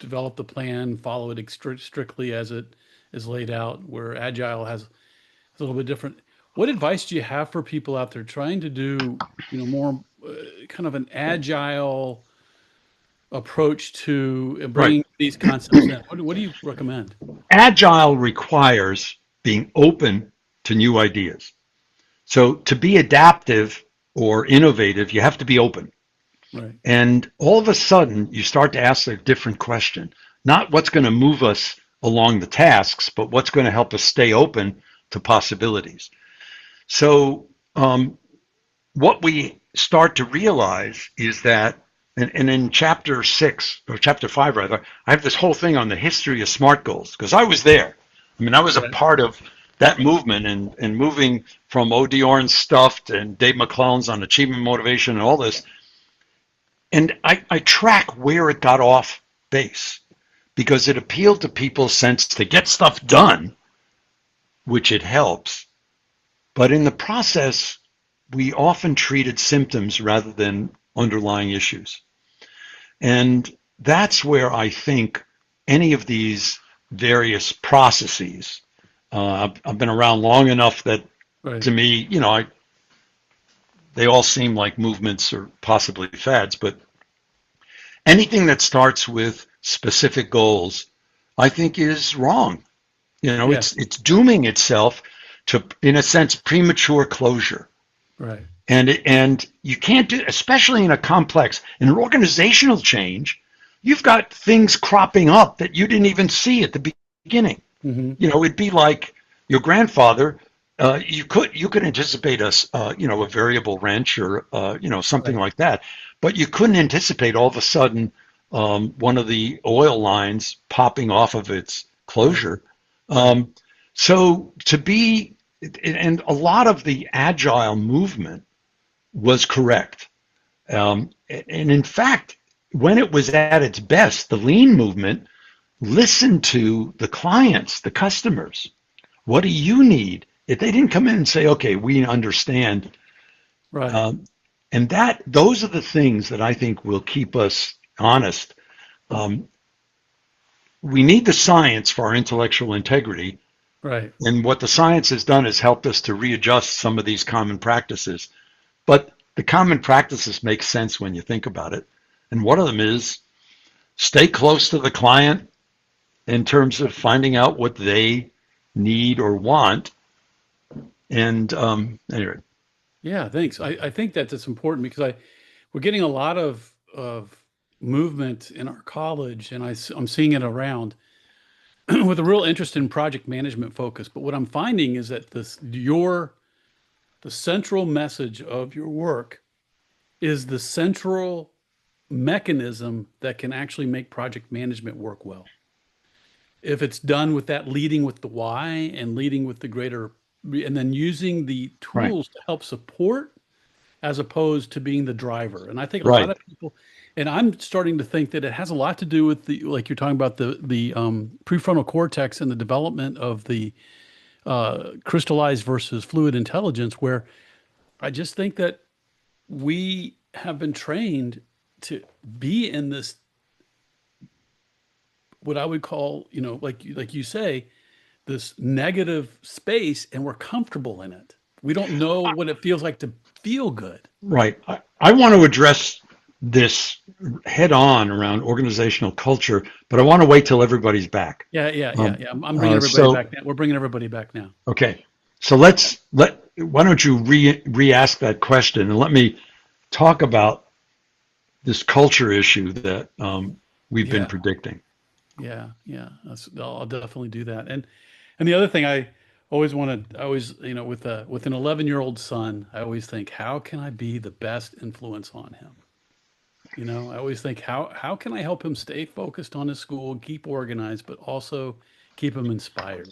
develop the plan, follow it strictly as it is laid out, where agile has a little bit different. What advice do you have for people out there trying to do more kind of an agile approach to Right. bringing these concepts in? What do you recommend? Agile requires being open to new ideas. So to be adaptive or innovative, you have to be open. Right. And all of a sudden, you start to ask a different question. Not what's going to move us along the tasks, but what's going to help us stay open to possibilities. So what we start to realize is that, and in chapter 6, or chapter 5 rather, I have this whole thing on the history of SMART goals because I was there. I mean, I was a Right. part of that movement and moving from O'Diorn's Stuffed and Dave McClellan's on achievement motivation and all this. And I track where it got off base because it appealed to people's sense to get stuff done, which it helps. But in the process, we often treated symptoms rather than underlying issues. And that's where I think any of these various processes, I've been around long enough that Right. to me, they all seem like movements or possibly fads, but anything that starts with specific goals, I think is wrong. Yeah. It's dooming itself to, in a sense, premature closure. Right. And you can't do, especially in an organizational change, you've got things cropping up that you didn't even see at the beginning. Hmm. It'd be like your grandfather. You could anticipate a variable wrench or something Right. like that, but you couldn't anticipate all of a sudden one of the oil lines popping off of its Right. closure. Right. Um, so to be, and a lot of the agile movement was correct. And in fact, when it was at its best, the lean movement listened to the clients, the customers. What do you need? If they didn't come in and say, okay, we understand. Right. Um, and those are the things that I think will keep us honest. Um, we need the science for our intellectual integrity. Right. And what the science has done is helped us to readjust some of these common practices. But the common practices make sense when you think about it. And one of them is stay close to the client in terms of finding out what they need or want. And anyway, Yeah. Thanks. I think that it's important because we're getting a lot of movement in our college, and I'm seeing it around with a real interest in project management focus. But what I'm finding is that the central message of your work is the central mechanism that can actually make project management work well. If it's done with that leading with the why and leading with the greater, and then using the right, tools to help support as opposed to being the driver. And I think a lot right, of people, and I'm starting to think that it has a lot to do with like you're talking about the prefrontal cortex and the development of the crystallized versus fluid intelligence, where I just think that we have been trained to be in this, what I would call, like you say, this negative space, and we're comfortable in it. We don't know what it feels like to feel good. right. I want to address this head on around organizational culture, but I want to wait till everybody's back. Yeah, yeah, yeah, Um, yeah. I'm bringing everybody so back now. We're bringing everybody back now. okay, so why don't you re-ask that question and let me talk about this culture issue that we've been Yeah, predicting. yeah, yeah. I'll definitely do that. And the other thing I always wanted, I always, with an 11-year-old son, I always think, how can I be the best influence on him? I always think, how can I help him stay focused on his school, keep organized, but also keep him inspired,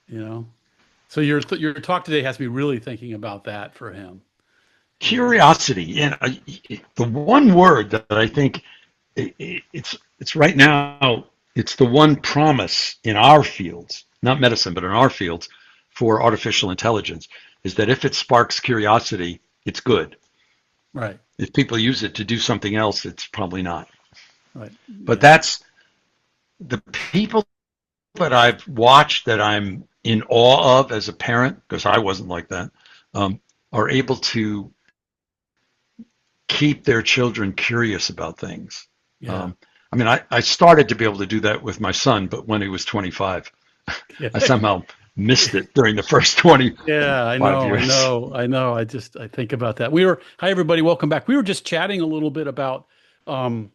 you know? So your talk today has me really thinking about that for him. Curiosity, and the one word that I think it's right now, it's the one promise in our fields, not medicine, but in our fields for artificial intelligence, is that if it sparks curiosity, it's good. Right, If people use it to do something else, it's probably not. right. But Yeah, that's the people that I've watched that I'm in awe of as a parent, because I wasn't like that, um, are able to keep their children curious about things. yeah. Um, I mean, I started to be able to do that with my son, but when he was 25, Yeah. I somehow missed it during the first 25 Yeah, I know, I years. know, I know. I think about that. Hi everybody, welcome back. We were just chatting a little bit about um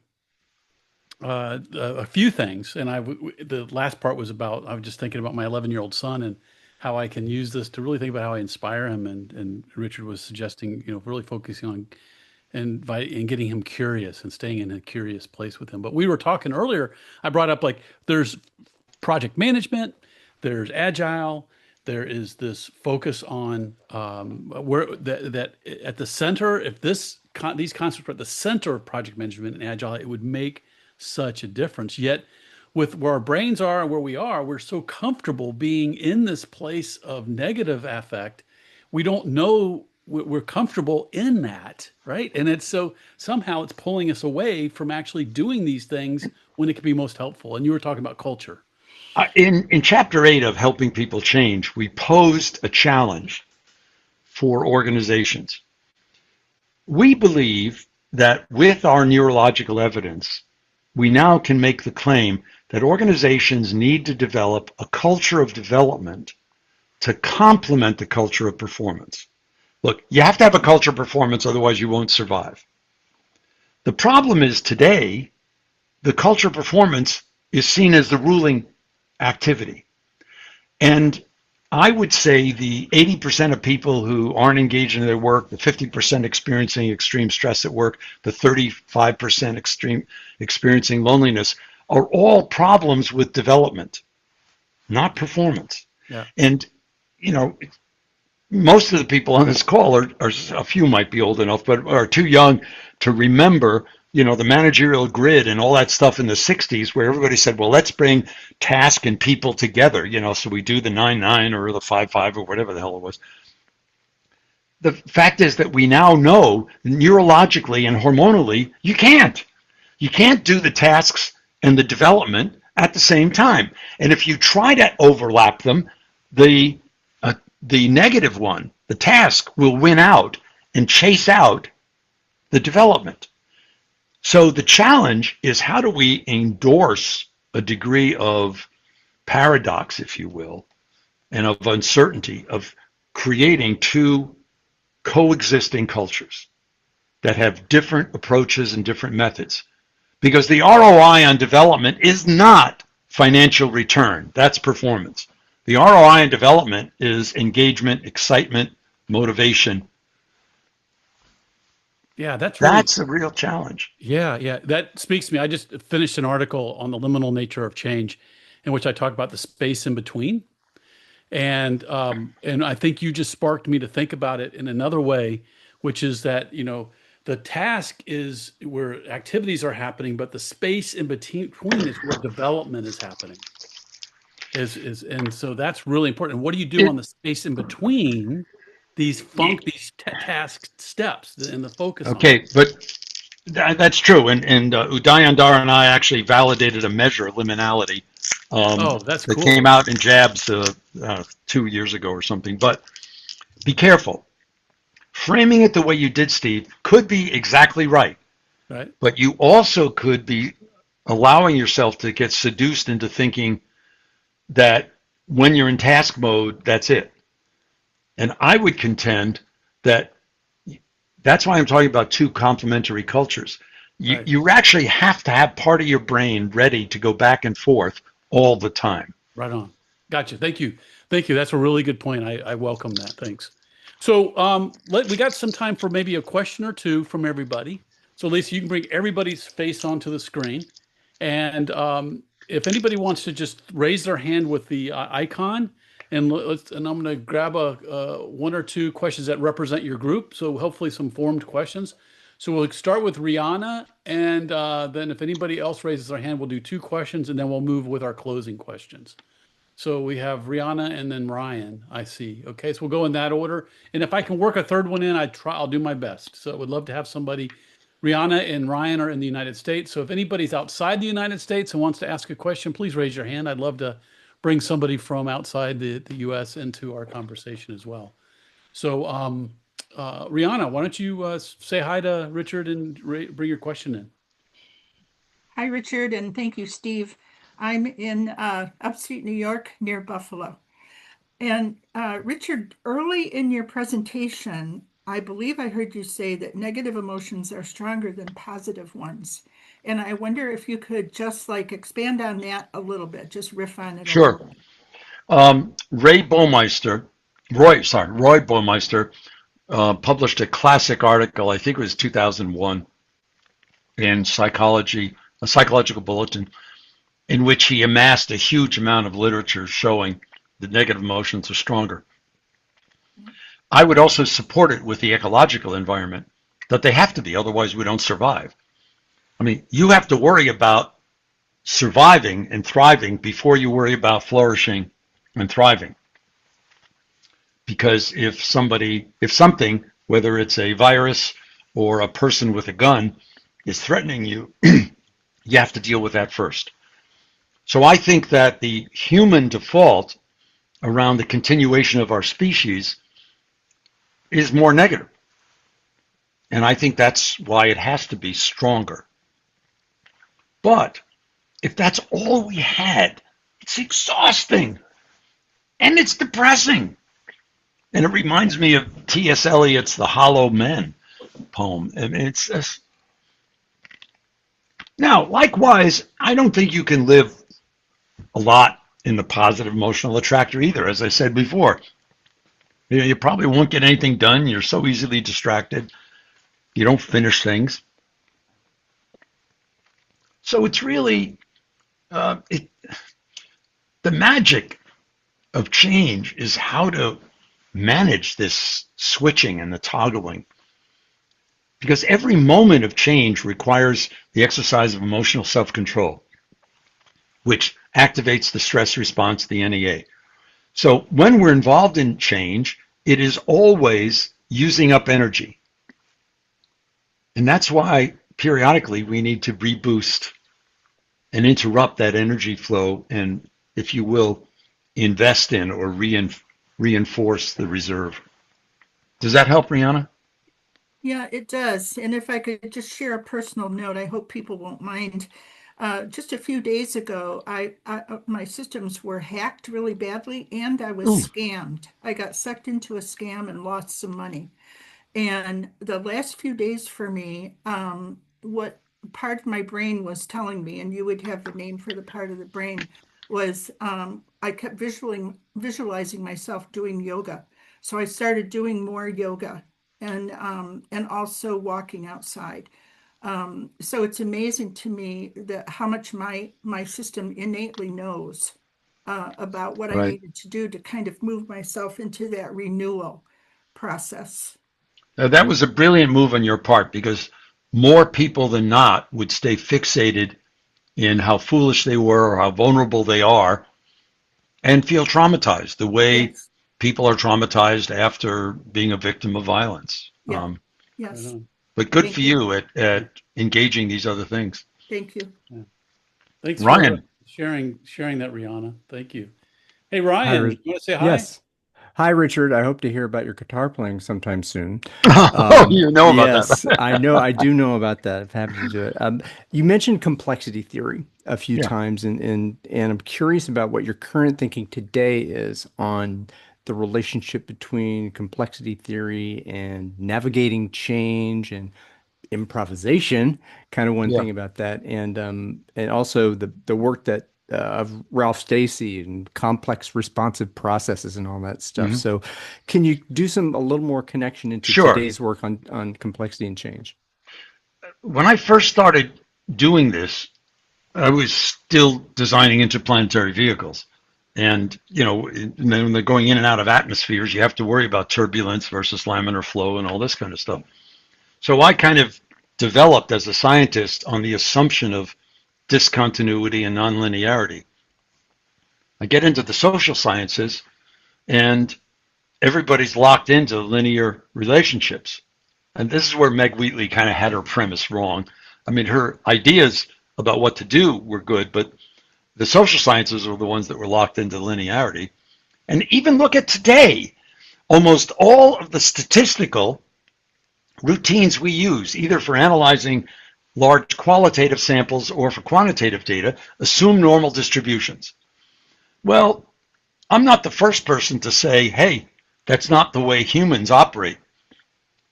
a few things, and the last part was about, I was just thinking about my 11-year-old son and how I can use this to really think about how I inspire him, and Richard was suggesting, really focusing on and getting him curious and staying in a curious place with him. But we were talking earlier, I brought up like there's project management, there's agile, there is this focus on where that at the center, if these concepts were at the center of project management and agile, it would make such a difference. Yet, with where our brains are and where we are, we're so comfortable being in this place of negative affect. We don't know we're comfortable in that, right? And it's so somehow it's pulling us away from actually doing these things when it can be most helpful. And you were talking about culture. In chapter 8 of Helping People Change, we posed a challenge for organizations. We believe that with our neurological evidence, we now can make the claim that organizations need to develop a culture of development to complement the culture of performance. Look, you have to have a culture of performance, otherwise you won't survive. The problem is today, the culture of performance is seen as the ruling activity. And I would say the 80% of people who aren't engaged in their work, the 50% experiencing extreme stress at work, the 35% experiencing loneliness, are all problems with development, not performance. Yeah. And, most of the people on this call are a few might be old enough, but are too young to remember, the managerial grid and all that stuff in the 60s where everybody said, well, let's bring task and people together, so we do the 9-9 or the 5-5 or whatever the hell it was. The fact is that we now know neurologically and hormonally, you can't. You can't do the tasks and the development at the same time. And if you try to overlap them, the negative one, the task, will win out and chase out the development. So the challenge is, how do we endorse a degree of paradox, if you will, and of uncertainty, of creating two coexisting cultures that have different approaches and different methods? Because the ROI on development is not financial return. That's performance. The ROI on development is engagement, excitement, motivation. Yeah, that's a real challenge. Yeah, that speaks to me. I just finished an article on the liminal nature of change, in which I talk about the space in between, and I think you just sparked me to think about it in another way, which is that the task is where activities are happening, but the space in between is where development is happening. And so that's really important. And what do you do on the space in between these task steps and the focus on? Okay, but that's true. And Udayandar and I actually validated a measure of liminality. That's that cool. Came out in Jabs 2 years ago or something. But be careful. Framing it the way you did, Steve, could be exactly right. Right. But you also could be allowing yourself to get seduced into thinking that when you're in task mode, that's it. And I would contend that that's why I'm talking about two complementary cultures. You actually have to have part of your brain ready to go back and forth all the time. Right on. Gotcha. Thank you. That's a really good point. I welcome that. Thanks. So we got some time for maybe a question or two from everybody. So Lisa, you can bring everybody's face onto the screen. And if anybody wants to just raise their hand with the icon, and I'm going to grab one or two questions that represent your group. So hopefully some formed questions. So we'll start with Rihanna, and then if anybody else raises their hand, we'll do two questions, and then we'll move with our closing questions. So we have Rihanna and then Ryan, I see. Okay, so we'll go in that order. And if I can work a third one in, I'll do my best. So I would love to have somebody. Rihanna and Ryan are in the United States. So if anybody's outside the United States and wants to ask a question, please raise your hand. I'd love to bring somebody from outside the US into our conversation as well. So Rihanna, why don't you say hi to Richard and bring your question in. Hi, Richard, and thank you, Steve. I'm in upstate New York near Buffalo. And Richard, early in your presentation, I believe I heard you say that negative emotions are stronger than positive ones. And I wonder if you could just expand on that a little bit, just riff on it. Sure. Roy Baumeister published a classic article, I think it was 2001, in Psychology, a Psychological Bulletin, in which he amassed a huge amount of literature showing the negative emotions are stronger. I would also support it with the ecological environment, that they have to be, otherwise we don't survive. I mean, you have to worry about surviving and thriving before you worry about flourishing and thriving. Because if something, whether it's a virus or a person with a gun, is threatening you, you have to deal with that first. So I think that the human default around the continuation of our species is more negative. And I think that's why it has to be stronger. But if that's all we had, it's exhausting and it's depressing. And it reminds me of T.S. Eliot's The Hollow Men poem. I mean, it's just... Now, likewise, I don't think you can live a lot in the positive emotional attractor either, as I said before. You probably won't get anything done. You're so easily distracted. You don't finish things. So it's really, the magic of change is how to manage this switching and the toggling. Because every moment of change requires the exercise of emotional self-control, which activates the stress response, the NEA. So when we're involved in change, it is always using up energy. And that's why periodically we need to reboost and interrupt that energy flow and, if you will, invest in or reinforce the reserve. Does that help, Rihanna? Yeah, it does. And if I could just share a personal note, I hope people won't mind. Just a few days ago, my systems were hacked really badly and I was Ooh. scammed. I got sucked into a scam and lost some money. And the last few days for me, what part of my brain was telling me, and you would have the name for the part of the brain, was I kept visualizing myself doing yoga. So I started doing more yoga and also walking outside. So it's amazing to me that how much my system innately knows about what I Right. needed to do to kind of move myself into that renewal process. That was a brilliant move on your part, because more people than not would stay fixated in how foolish they were or how vulnerable they are and feel traumatized the way Yes, people are traumatized after being a victim of violence. yeah, Right yes. on. But good for Thank you. you at engaging these other things. Thank you. Yeah. Thanks for Ryan. sharing that, Rihanna. Thank you. Hey, Hi, Ryan, you Rich. want to say hi? Yes. Hi, Richard. I hope to hear about your guitar playing sometime soon. Oh, you know about Yes, that. I know. I do know about that. I'm happy to do it. You mentioned complexity theory a few Yeah. times, and I'm curious about what your current thinking today is on the relationship between complexity theory and navigating change and improvisation, kind of one Yeah. thing about that, and also the work that of Ralph Stacey and complex responsive processes and all that stuff. Mhm. So, can you do a little more connection into Sure. today's work on complexity and change? When I first started doing this, I was still designing interplanetary vehicles. And, when they're going in and out of atmospheres, you have to worry about turbulence versus laminar flow and all this kind of stuff. So I kind of developed as a scientist on the assumption of discontinuity and nonlinearity. I get into the social sciences and everybody's locked into linear relationships. And this is where Meg Wheatley kind of had her premise wrong. I mean, her ideas about what to do were good, but the social sciences were the ones that were locked into linearity. And even look at today, almost all of the statistical routines we use, either for analyzing large qualitative samples or for quantitative data, assume normal distributions. Well, I'm not the first person to say, hey, that's not the way humans operate.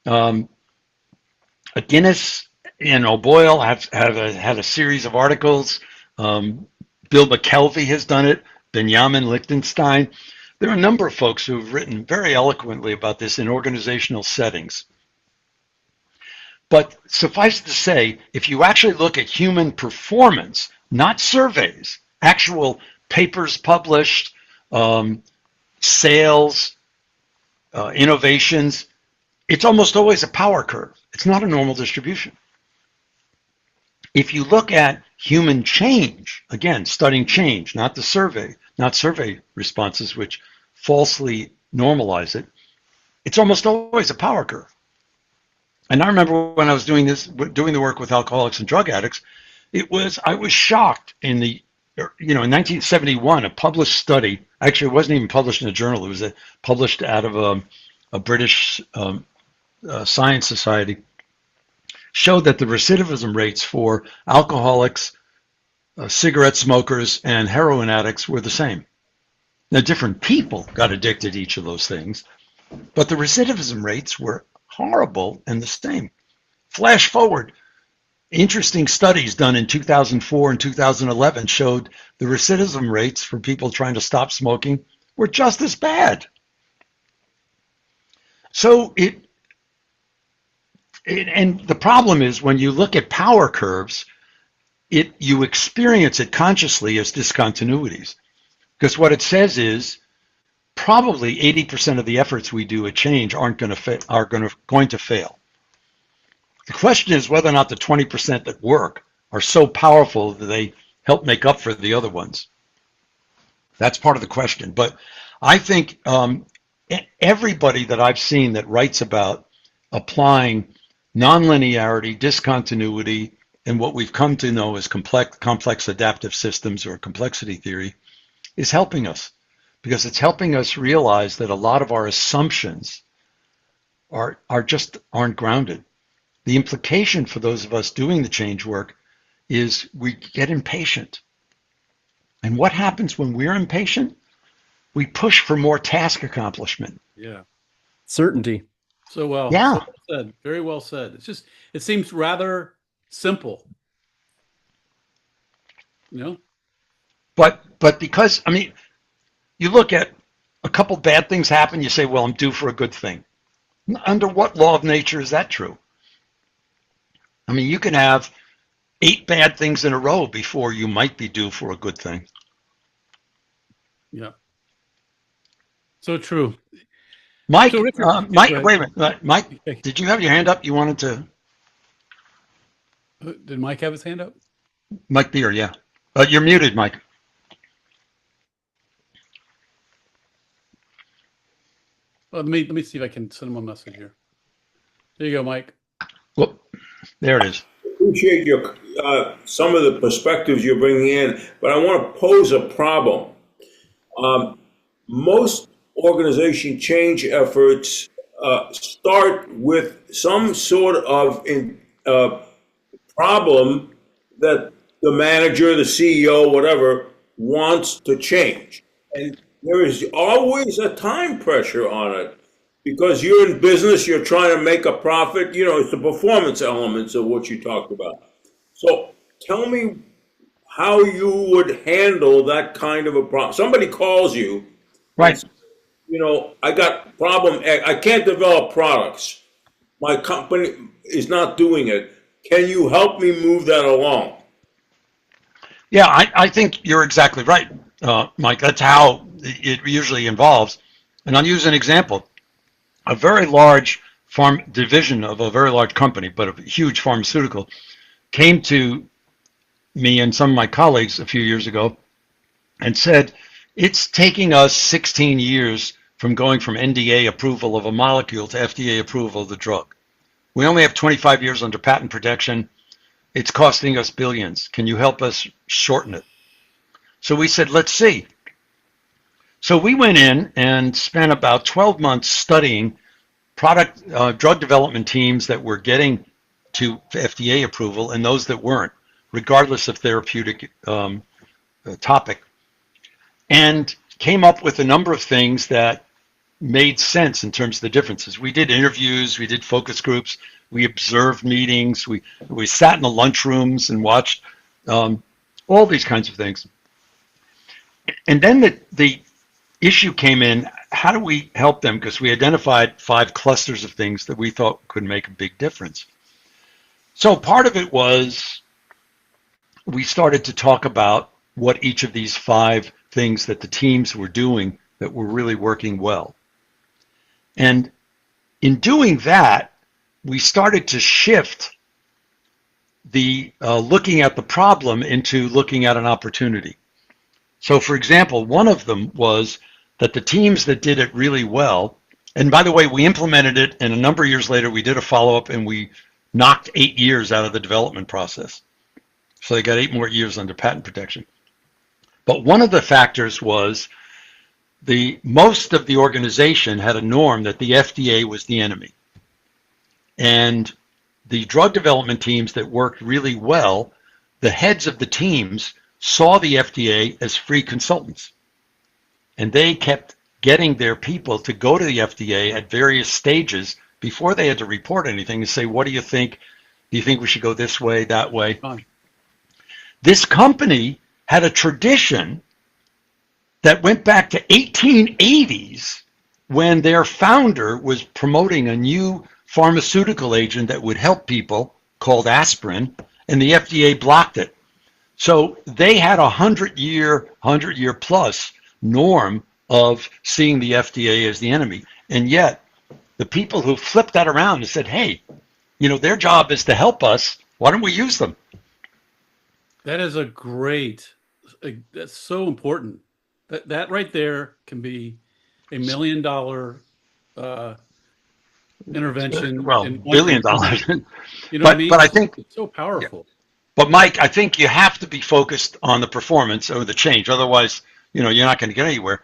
Um, Guinness and O'Boyle have had a series of articles. Bill McKelvey has done it. Benjamin Lichtenstein. There are a number of folks who have written very eloquently about this in organizational settings. But suffice to say, if you actually look at human performance, not surveys, actual papers published, sales, innovations, it's almost always a power curve. It's not a normal distribution. If you look at human change, again, studying change, not survey responses, which falsely normalize it, it's almost always a power curve. And I remember when I was doing the work with alcoholics and drug addicts, I was shocked in 1971, a published study, actually it wasn't even published in a journal, it was published out of a British science society, showed that the recidivism rates for alcoholics, cigarette smokers, and heroin addicts were the same. Now, different people got addicted to each of those things, but the recidivism rates were horrible and the same. Flash forward, interesting studies done in 2004 and 2011 showed the recidivism rates for people trying to stop smoking were just as bad. So and the problem is when you look at power curves, you experience it consciously as discontinuities. Because what it says is probably 80% of the efforts we do at change are going to fail. The question is whether or not the 20% that work are so powerful that they help make up for the other ones. That's part of the question. But I think everybody that I've seen that writes about applying nonlinearity, discontinuity, and what we've come to know as complex adaptive systems or complexity theory is helping us, because it's helping us realize that a lot of our assumptions aren't grounded. The implication for those of us doing the change work is we get impatient. And what happens when we're impatient? We push for more task accomplishment. Yeah. Certainty. So well said. Very well said. It seems rather simple. But because, you look at a couple bad things happen, you say, well, I'm due for a good thing. Under what law of nature is that true? You can have 8 bad things in a row before you might be due for a good thing. Yeah. So true. Mike, So Richard, wait a minute. Mike, did you have your hand up? You wanted to? Did Mike have his hand up? Mike Beer, yeah. You're muted, Mike. Well, let me see if I can send him a message here. There you go, Mike. Whoop. There it is. Appreciate your some of the perspectives you're bringing in, but I want to pose a problem. Most organization change efforts start with some sort of problem that the manager, the CEO, whatever, wants to change. And there is always a time pressure on it because you're in business, you're trying to make a profit. It's the performance elements of what you talked about. So tell me how you would handle that kind of a problem. Somebody calls you. Right. I got problem X. I can't develop products. My company is not doing it. Can you help me move that along? Yeah, I think you're exactly right, Mike. That's how it usually involves. And I'll use an example. A very large division of a very large company, but a huge pharmaceutical, came to me and some of my colleagues a few years ago and said, it's taking us 16 years from going from NDA approval of a molecule to FDA approval of the drug. We only have 25 years under patent protection. It's costing us billions. Can you help us shorten it? So we said, let's see. So we went in and spent about 12 months studying drug development teams that were getting to FDA approval and those that weren't, regardless of therapeutic topic, and came up with a number of things that made sense in terms of the differences. We did interviews, we did focus groups, we observed meetings, we sat in the lunchrooms and watched all these kinds of things. And then the issue came in, how do we help them? Because we identified 5 clusters of things that we thought could make a big difference. So part of it was we started to talk about what each of these 5 things that the teams were doing that were really working well. And in doing that, we started to shift the looking at the problem into looking at an opportunity. So, for example, one of them was that the teams that did it really well, and by the way, we implemented it, and a number of years later, we did a follow-up, and we knocked 8 years out of the development process. So they got 8 more years under patent protection. But one of the factors was most of the organization had a norm that the FDA was the enemy. And the drug development teams that worked really well, the heads of the teams saw the FDA as free consultants. And they kept getting their people to go to the FDA at various stages before they had to report anything and say, what do you think? Do you think we should go this way, that way? This company had a tradition that went back to 1880s when their founder was promoting a new pharmaceutical agent that would help people called aspirin, and the FDA blocked it. So they had a 100-year plus norm of seeing the FDA as the enemy. And yet the people who flipped that around and said, hey, their job is to help us. Why don't we use them? That is that's so important. That right there can be $1 million intervention. Well, $1 billion. You know what I mean? But I think it's so powerful. But Mike, I think you have to be focused on the performance or the change. Otherwise, you're not going to get anywhere.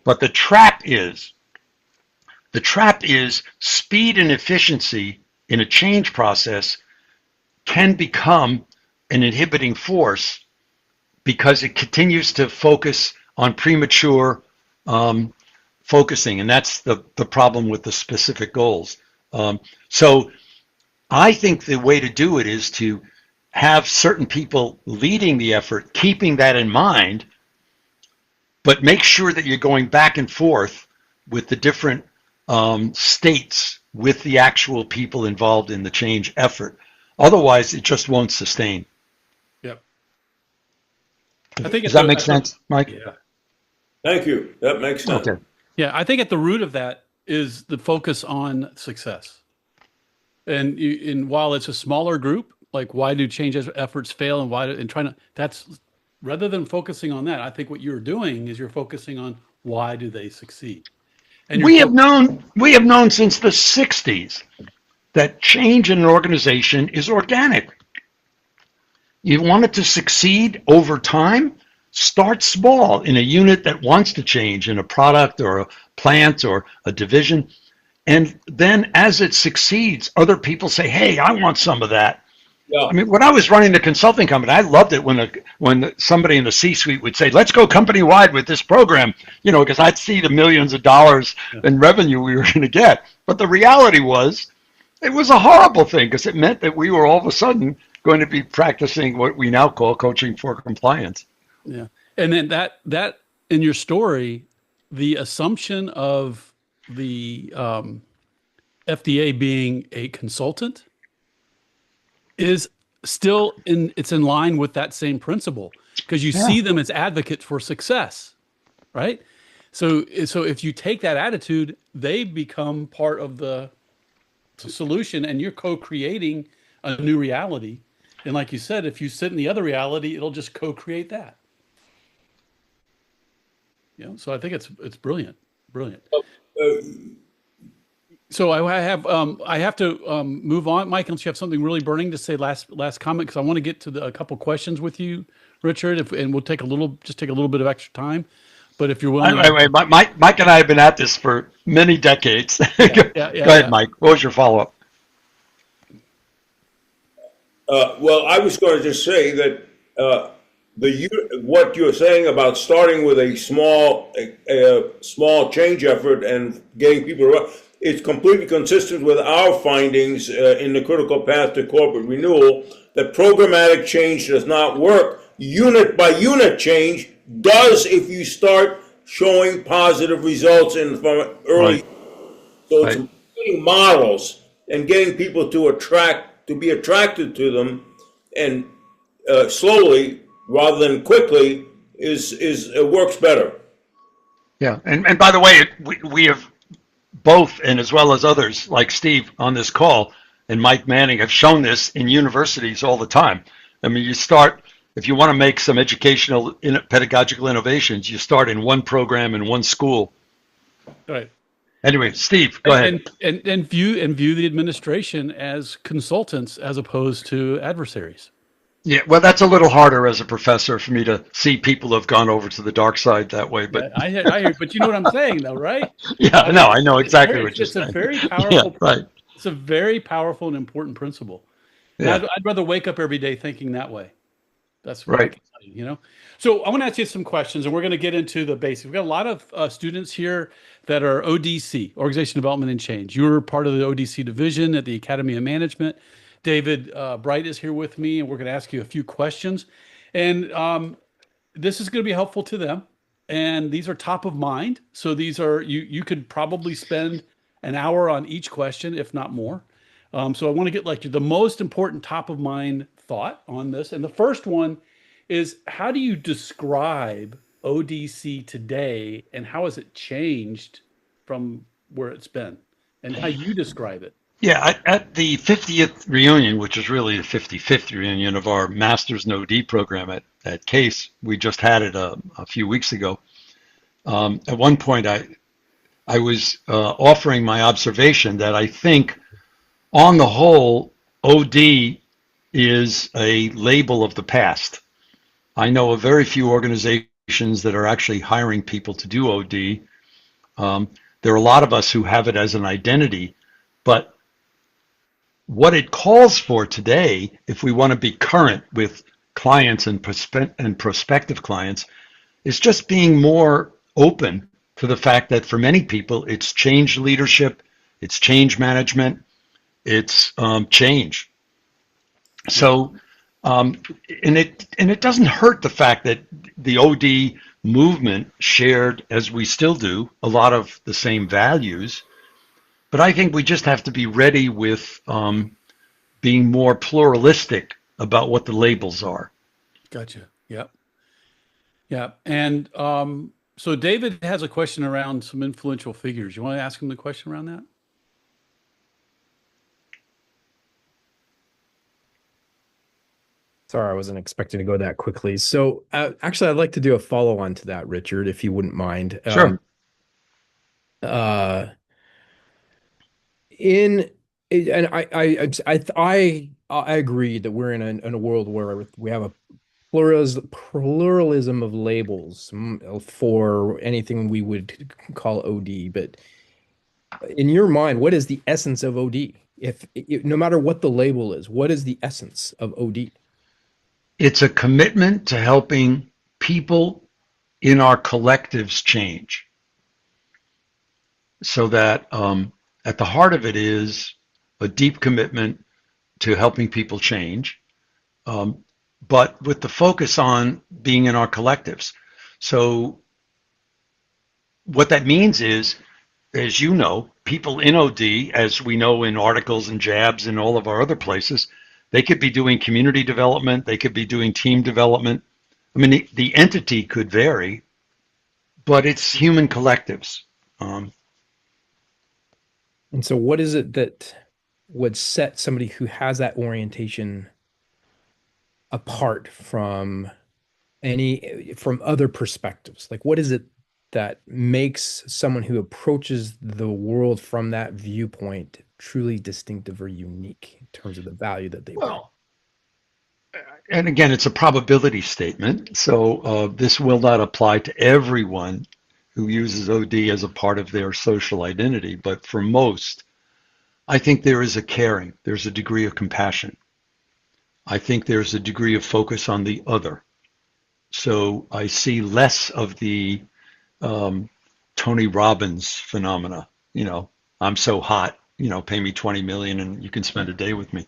But the trap is speed and efficiency in a change process can become an inhibiting force because it continues to focus on premature focusing, and that's the problem with the specific goals. So I think the way to do it is to have certain people leading the effort, keeping that in mind, but make sure that you're going back and forth with the different states with the actual people involved in the change effort. Otherwise, it just won't sustain. Yep. I think Does that make sense, Mike? Yeah. Thank you. That makes sense. Okay. Yeah, I think at the root of that is the focus on success. And while it's a smaller group, like why do change efforts fail that's rather than focusing on that, I think what you're doing is you're focusing on why do they succeed. And we have known since the 60s that change in an organization is organic. You want it to succeed over time, start small in a unit that wants to change, in a product or a plant or a division. And then as it succeeds, other people say, hey, I want some of that. Yeah. I mean, when I was running the consulting company, I loved it when somebody in the C-suite would say, let's go company-wide with this program, because I'd see the millions of dollars in revenue we were going to get. But the reality was, it was a horrible thing because it meant that we were all of a sudden going to be practicing what we now call coaching for compliance. Yeah. And then that in your story, the assumption of the FDA being a consultant is still it's in line with that same principle because you see them as advocates for success, right? So if you take that attitude, they become part of the solution and you're co-creating a new reality. And like you said, if you sit in the other reality, it'll just co-create that. So I think it's brilliant. So I have to move on. Mike, unless you have something really burning to say last comment, because I want to get to a couple questions with you, Richard, and we'll take a little bit of extra time. But if you're willing, Mike and I have been at this for many decades. Go ahead, Mike. What was your follow-up? Well, I was going to just say that what you're saying about starting with a small change effort and getting people to, it's completely consistent with our findings in the critical path to corporate renewal that programmatic change does not work. Unit by unit change does if you start showing positive results from early. Right. So it's getting models and getting people to be attracted to them, and slowly rather than quickly is works better. Yeah. And by the way, we have both, and as well as others like Steve on this call and Mike Manning, have shown this in universities all the time. I mean, if you want to make some educational pedagogical innovations, you start in one program in one school. Right. Anyway, Steve, go ahead. And view the administration as consultants as opposed to adversaries. Yeah, well, that's a little harder as a professor for me to see people who have gone over to the dark side that way. Yeah, But I hear, but you know what I'm saying, though, right? yeah, no, I know exactly what you're It's a saying. very Yeah, powerful. right. It's a very powerful and important principle. And Yeah, I'd rather wake up every day thinking that way. That's what I right. can tell you, you know? So I want to ask you some questions, and we're going to get into the basics. We've got a lot of students here that are ODC, Organization Development and Change. You're part of the ODC division at the Academy of Management. David Bright is here with me, and we're going to ask you a few questions. And this is going to be helpful to them. And these are top of mind. So these are, you could probably spend an hour on each question, if not more. So I want to get like the most important top of mind thought on this. And the first one is, how do you describe ODC today, and how has it changed from where it's been, and how you describe it? Yeah, at the 50th reunion, which is really the 55th reunion of our Masters in OD program at Case, we just had it a few weeks ago. At one point, I was offering my observation that I think, on the whole, OD is a label of the past. I know of very few organizations that are actually hiring people to do OD. There are a lot of us who have it as an identity, but what it calls for today, if we want to be current with clients and prospective clients, is just being more open to the fact that for many people, it's change leadership, it's change management, it's change. So, and it doesn't hurt the fact that the OD movement shared, as we still do, a lot of the same values. But I think we just have to be ready with being more pluralistic about what the labels are. Gotcha. Yep. Yeah. And so David has a question around some influential figures. You want to ask him the question around that? Sorry, I wasn't expecting to go that quickly. So actually, I'd like to do a follow-on to that, Richard, if you wouldn't mind. Sure. And I agree that we're in a world where we have a pluralism of labels for anything we would call OD. But in your mind, what is the essence of OD? If no matter what the label is, what is the essence of OD? It's a commitment to helping people in our collectives change. So that at the heart of it is a deep commitment to helping people change, but with the focus on being in our collectives. So what that means is, as you know, people in OD, as we know in articles and jabs and all of our other places, they could be doing community development, they could be doing team development. I mean, the entity could vary, but it's human collectives. And so what is it that would set somebody who has that orientation apart from other perspectives? Like, what is it that makes someone who approaches the world from that viewpoint truly distinctive or unique in terms of the value that they bring? Well, and again, it's a probability statement. So this will not apply to everyone who uses OD as a part of their social identity. But for most, I think there is a caring, there's a degree of compassion. I think there's a degree of focus on the other. So I see less of the Tony Robbins phenomena. You know, I'm so hot, you know, pay me 20 million and you can spend a day with me.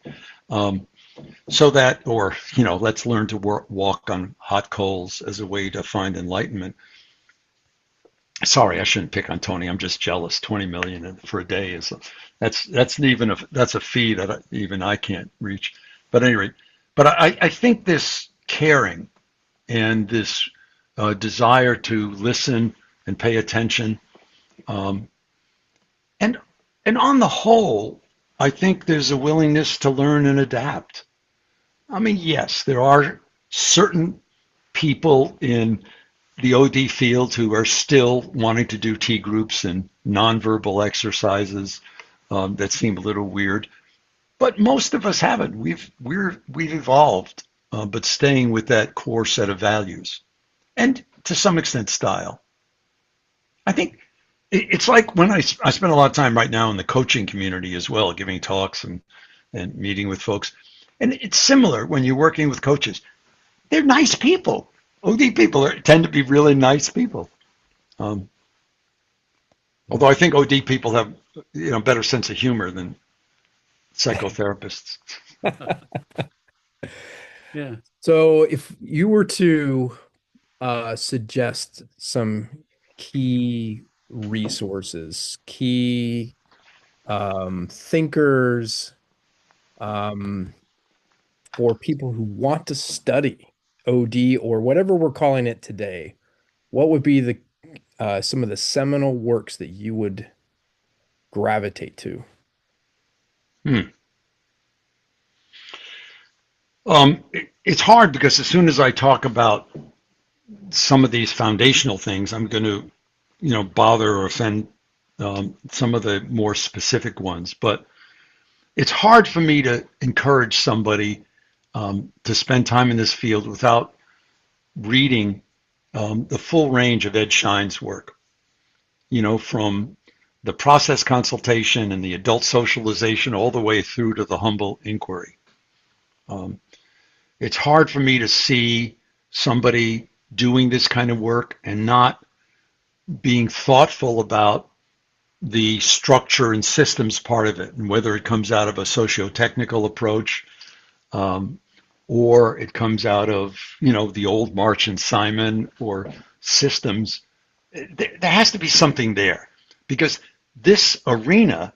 So that, or, you know, let's learn to walk on hot coals as a way to find enlightenment. Sorry, I shouldn't pick on Tony. I'm just jealous. 20 million for a day is that's a fee that even I can't reach. But anyway, but I think this caring and this desire to listen and pay attention. Um, and and on the whole, I think there's a willingness to learn and adapt. I mean, yes, there are certain people in the OD field who are still wanting to do T groups and nonverbal exercises that seem a little weird, but most of us haven't. We've evolved, but staying with that core set of values and to some extent style. I think it's like when I spend a lot of time right now in the coaching community as well, giving talks and meeting with folks. And it's similar when you're working with coaches. They're nice people. OD people tend to be really nice people. Um, although I think OD people have better sense of humor than psychotherapists. Yeah. So if you were to suggest some key resources, key thinkers um, for people who want to study OD or whatever we're calling it today, what would be the some of the seminal works that you would gravitate to? Hmm. It's hard because as soon as I talk about some of these foundational things, I'm going to, bother or offend some of the more specific ones. But it's hard for me to encourage somebody to spend time in this field without reading the full range of Ed Schein's work. From the process consultation and the adult socialization all the way through to the humble inquiry. It's hard for me to see somebody doing this kind of work and not being thoughtful about the structure and systems part of it, and whether it comes out of a socio-technical approach or it comes out of, the old March and Simon or systems. There has to be something there because this arena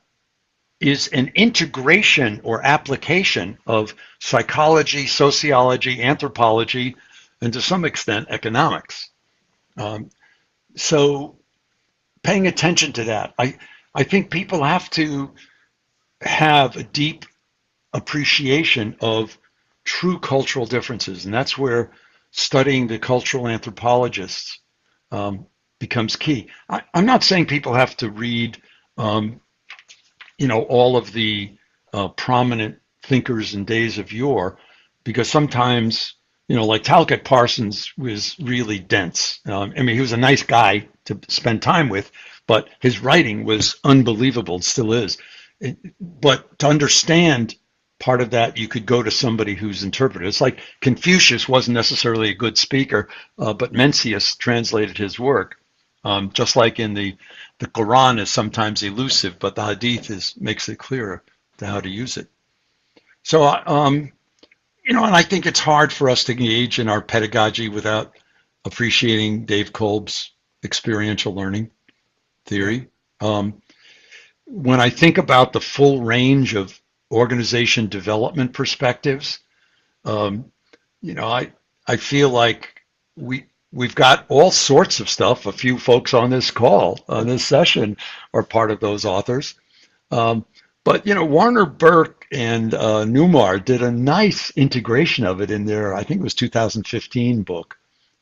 is an integration or application of psychology, sociology, anthropology, and to some extent economics. So paying attention to that, I think people have to have a deep appreciation of true cultural differences, and that's where studying the cultural anthropologists becomes key. I'm not saying people have to read all of the prominent thinkers in days of yore, because sometimes, like Talcott Parsons was really dense. He was a nice guy to spend time with, but his writing was unbelievable, it still is. But to understand part of that, you could go to somebody who's interpreted. It's like Confucius wasn't necessarily a good speaker, but Mencius translated his work. Just like in the Quran is sometimes elusive, but the Hadith makes it clearer to how to use it. So, and I think it's hard for us to engage in our pedagogy without appreciating Dave Kolb's experiential learning theory. When I think about the full range of organization development perspectives, I feel like we've got all sorts of stuff. A few folks on this call, on this session, are part of those authors. But Warner Burke and Newmar did a nice integration of it in their, I think it was 2015 book.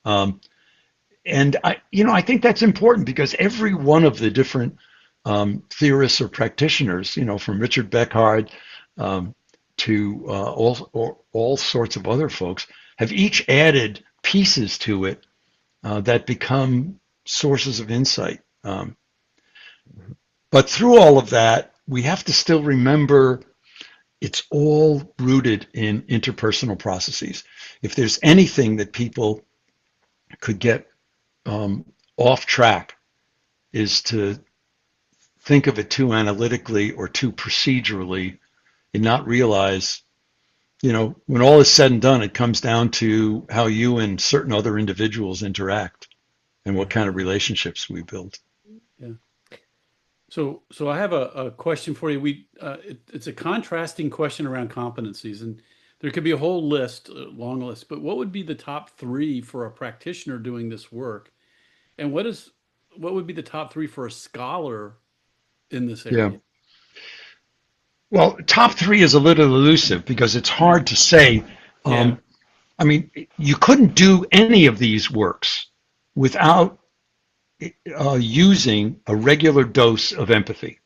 And I think that's important because every one of the different theorists or practitioners, from Richard Beckhard to all sorts of other folks, have each added pieces to it that become sources of insight. But through all of that, we have to still remember it's all rooted in interpersonal processes. If there's anything that people could get off track, is to think of it too analytically or too procedurally and not realize, when all is said and done, it comes down to how you and certain other individuals interact and what kind of relationships we build. Yeah. So I have a question for you. It's a contrasting question around competencies, and there could be a whole list, a long list, but what would be the top three for a practitioner doing this work? And what is what would be the top three for a scholar in this Yeah. area? Well, top three is a little elusive because it's hard to say. Yeah. I mean, you couldn't do any of these works without using a regular dose of empathy,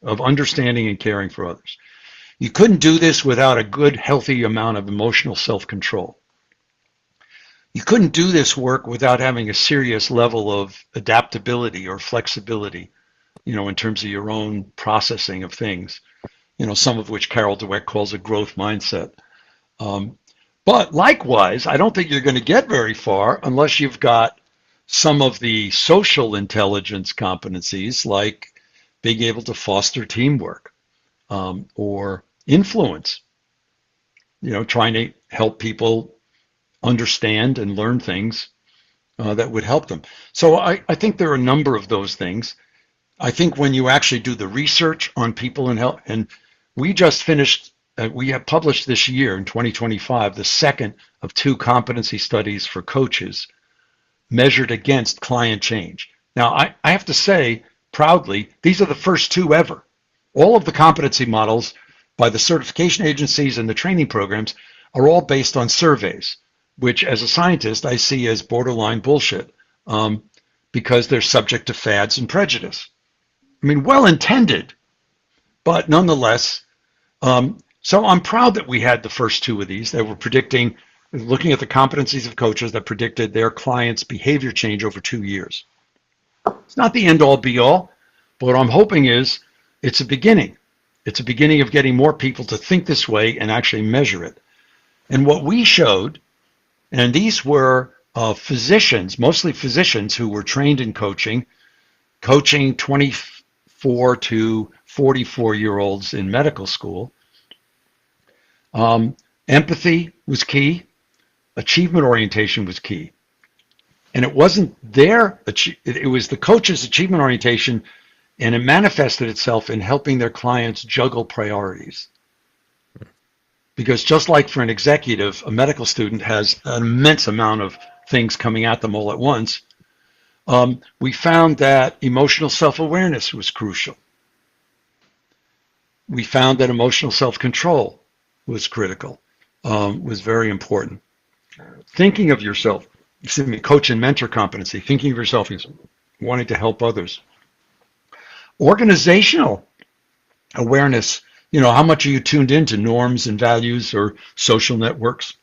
of understanding and caring for others. You couldn't do this without a good, healthy amount of emotional self-control. You couldn't do this work without having a serious level of adaptability or flexibility, in terms of your own processing of things, some of which Carol Dweck calls a growth mindset. But likewise, I don't think you're going to get very far unless you've got some of the social intelligence competencies, like being able to foster teamwork, or influence, trying to help people understand and learn things that would help them. So I think there are a number of those things. I think when you actually do the research on people and health, and we just finished, we have published this year in 2025, the second of 2 competency studies for coaches measured against client change. Now, I have to say proudly, these are the first 2 ever. All of the competency models by the certification agencies and the training programs are all based on surveys, which as a scientist I see as borderline bullshit, because they're subject to fads and prejudice. I mean, well intended, but nonetheless. So I'm proud that we had the first 2 of these that were predicting, looking at the competencies of coaches that predicted their clients' behavior change over 2 years. It's not the end all be all, but what I'm hoping is it's a beginning. It's a beginning of getting more people to think this way and actually measure it. And what we showed, and these were physicians, mostly physicians who were trained in coaching 24 to 44-year-olds in medical school. Empathy was key. Achievement orientation was key. And it wasn't it was the coach's achievement orientation, and it manifested itself in helping their clients juggle priorities. Because just like for an executive, a medical student has an immense amount of things coming at them all at once. We found that emotional self-awareness was crucial. We found that emotional self-control was critical, was very important. Thinking of yourself, coach and mentor competency, thinking of yourself as wanting to help others. Organizational awareness, how much are you tuned into norms and values or social networks?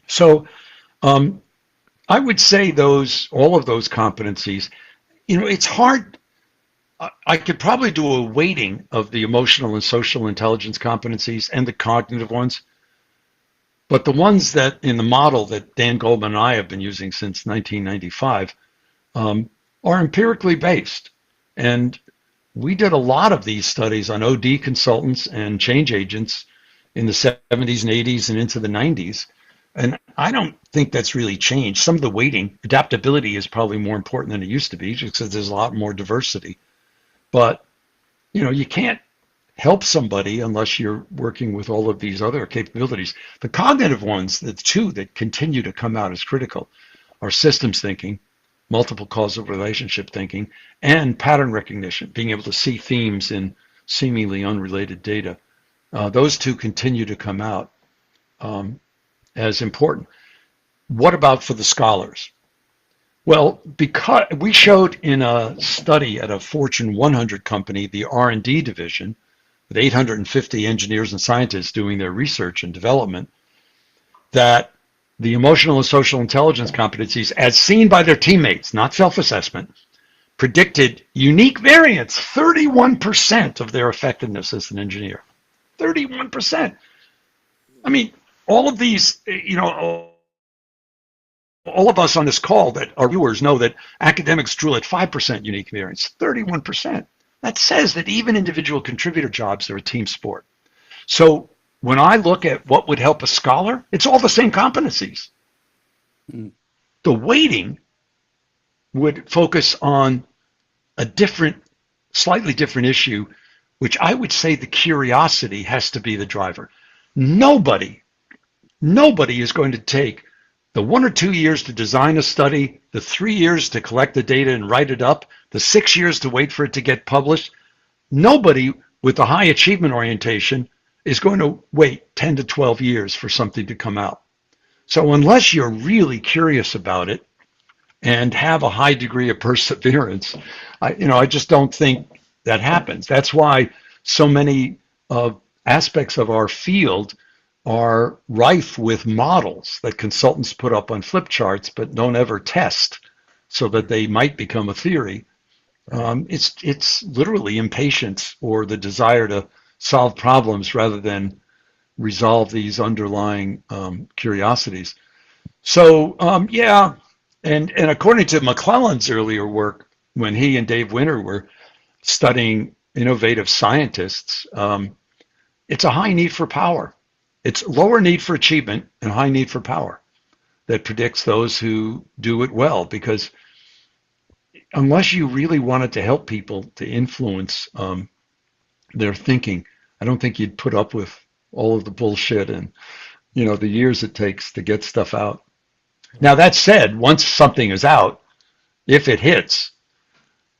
So I would say all of those competencies, it's hard. I could probably do a weighting of the emotional and social intelligence competencies and the cognitive ones. But the ones that in the model that Dan Goldman and I have been using since 1995 are empirically based. And we did a lot of these studies on OD consultants and change agents in the 70s and 80s and into the 90s. And I don't think that's really changed. Some of the weighting, adaptability is probably more important than it used to be just because there's a lot more diversity. But, you can't help somebody unless you're working with all of these other capabilities. The cognitive ones, the 2 that continue to come out as critical, are systems thinking, multiple causal relationship thinking, and pattern recognition, being able to see themes in seemingly unrelated data. Those 2 continue to come out as important. What about for the scholars? Well, because we showed in a study at a Fortune 100 company, the R&D division, with 850 engineers and scientists doing their research and development, that the emotional and social intelligence competencies, as seen by their teammates, not self-assessment, predicted unique variance, 31% of their effectiveness as an engineer. 31%. I mean, all of these, all of us on this call that are viewers know that academics drool at 5% unique variance, 31%. That says that even individual contributor jobs are a team sport. So when I look at what would help a scholar, it's all the same competencies. The weighting would focus on a slightly different issue, which I would say the curiosity has to be the driver. Nobody is going to take The 1 or 2 years to design a study, the 3 years to collect the data and write it up, the 6 years to wait for it to get published, nobody with a high achievement orientation is going to wait 10 to 12 years for something to come out. So unless you're really curious about it and have a high degree of perseverance, I just don't think that happens. That's why so many aspects of our field are rife with models that consultants put up on flip charts but don't ever test so that they might become a theory. It's literally impatience or the desire to solve problems rather than resolve these underlying curiosities. So yeah, and according to McClelland's earlier work, when he and Dave Winter were studying innovative scientists, it's a high need for power. It's lower need for achievement and high need for power that predicts those who do it well, because unless you really wanted to help people to influence their thinking, I don't think you'd put up with all of the bullshit and the years it takes to get stuff out. Now that said, once something is out, if it hits,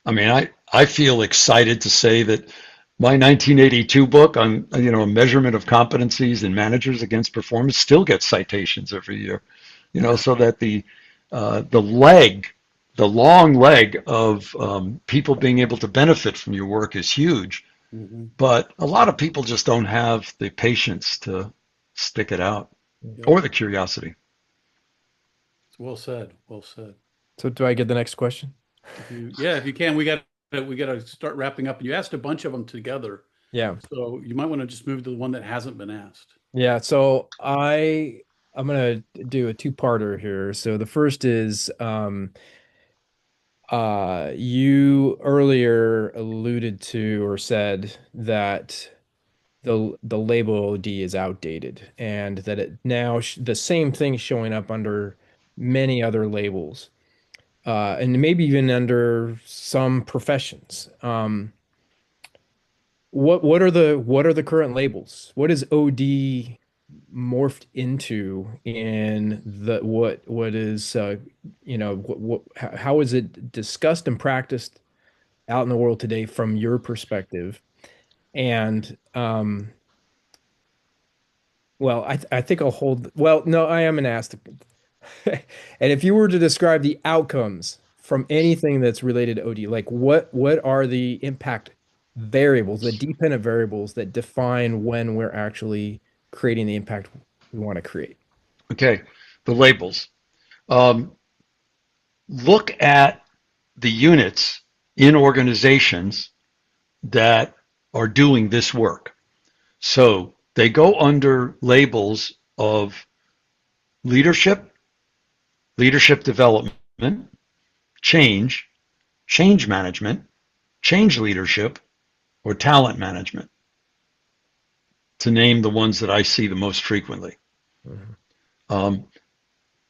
I feel excited to say that my 1982 book on measurement of competencies in managers against performance still gets citations every year. So that the long leg of people being able to benefit from your work is huge. Mm-hmm. But a lot of people just don't have the patience to stick it out or the curiosity. Well said. Well said. So do I get the next question? If you can, we got to start wrapping up. You asked a bunch of them together, Yeah. so you might want to just move to the one that hasn't been asked. Yeah. So I'm gonna do a two-parter here. So the first is you earlier alluded to or said that the label OD is outdated and that it now the same thing showing up under many other labels, and maybe even under some professions. What are the current labels? What is OD morphed into in the what is how is it discussed and practiced out in the world today from your perspective? And well, I think I'll hold. Well, no, I am going to ask. And if you were to describe the outcomes from anything that's related to OD, like what are the impact variables, the dependent variables that define when we're actually creating the impact we want to create? Okay, the labels. Look at the units in organizations that are doing this work. So they go under labels of leadership, leadership development, change management, change leadership, or talent management, to name the ones that I see the most frequently. Mm-hmm.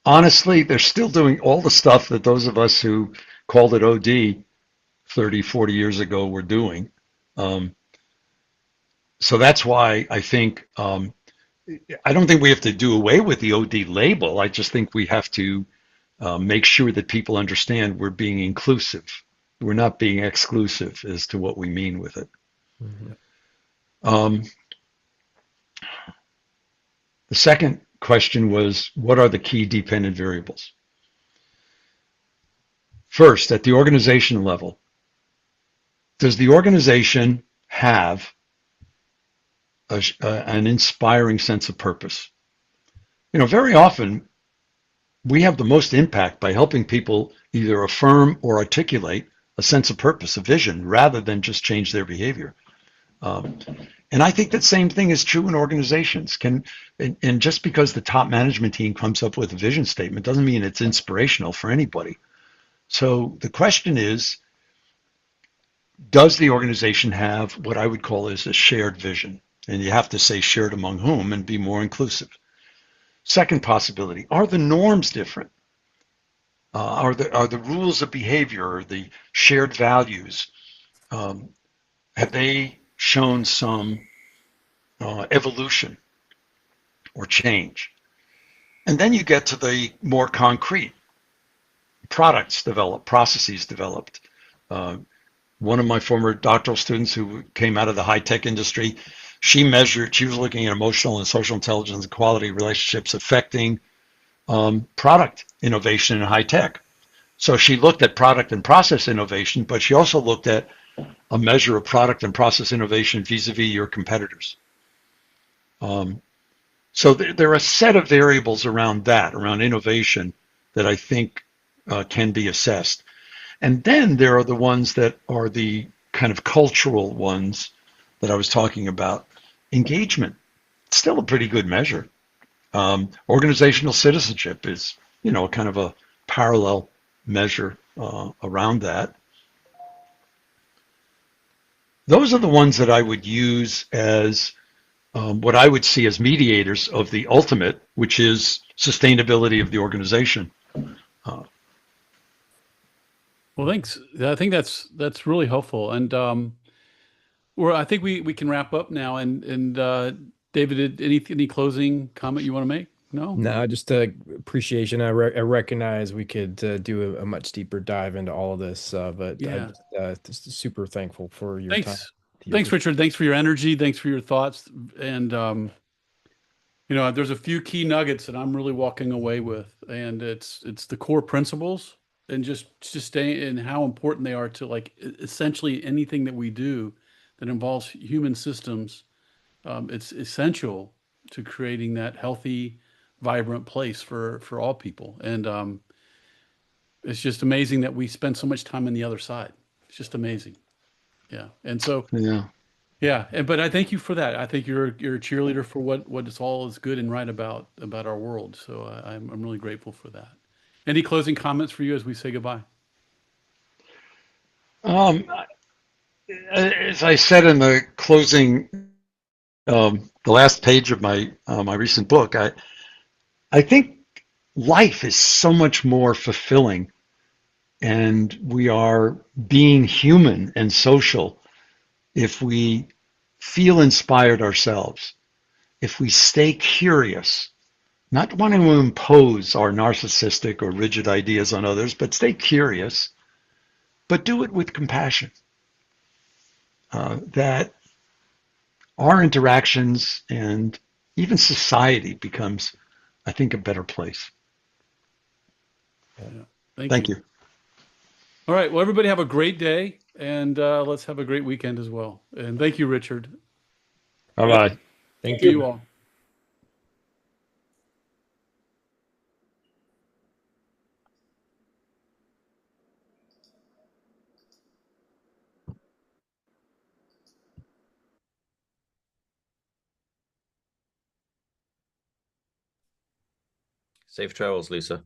Honestly, they're still doing all the stuff that those of us who called it OD 30, 40 years ago were doing. So that's why I think, I don't think we have to do away with the OD label. I just think we have to make sure that people understand we're being inclusive. We're not being exclusive as to what we mean with it. Mm-hmm. The second question was, what are the key dependent variables? First, at the organization level, does the organization have an inspiring sense of purpose? Very often we have the most impact by helping people either affirm or articulate a sense of purpose, a vision, rather than just change their behavior. And I think that same thing is true in organizations. And just because the top management team comes up with a vision statement doesn't mean it's inspirational for anybody. So the question is, does the organization have what I would call is a shared vision? And you have to say shared among whom and be more inclusive. Second possibility, are the norms different? Are the rules of behavior, or the shared values, have they shown some evolution or change? And then you get to the more concrete products developed, processes developed. Uh, One of my former doctoral students who came out of the high tech industry, she was looking at emotional and social intelligence and quality relationships affecting product innovation in high tech. So she looked at product and process innovation, but she also looked at a measure of product and process innovation vis-a-vis your competitors. So there are a set of variables around that, around innovation, that I think can be assessed. And then there are the ones that are the kind of cultural ones that I was talking about. Engagement, still a pretty good measure. Organizational citizenship is, kind of a parallel measure around that. Those are the ones that I would use as what I would see as mediators of the ultimate, which is sustainability of the organization. Well, thanks. I think that's really helpful. And I think we can wrap up now. And David, any closing comment you want to make? No? No, just appreciation. I recognize we could do a much deeper dive into all of this, but Yeah. I'm just super thankful for your time. Thanks. Thanks, Richard. Thanks for your energy. Thanks for your thoughts. And there's a few key nuggets that I'm really walking away with, and it's the core principles and just stay in how important they are to like essentially anything that we do that involves human systems. It's essential to creating that healthy, vibrant place for all people. And it's just amazing that we spend so much time on the other side. It's just amazing. Yeah. And so Yeah. yeah, but I thank you for that. I think you're a cheerleader for what is all is good and right about our world. So I'm really grateful for that. Any closing comments for you as we say goodbye? Um, as I said in the closing, the last page of my recent book, I think life is so much more fulfilling, and we are being human and social if we feel inspired ourselves, if we stay curious, not wanting to impose our narcissistic or rigid ideas on others, but stay curious, but do it with compassion. That our interactions and even society becomes, I think, a better place. Yeah. Thank Thank you. you. All right. Well, everybody have a great day, and let's have a great weekend as well. And thank you, Richard. Bye bye. Thank See you. you all. Safe travels, Lisa.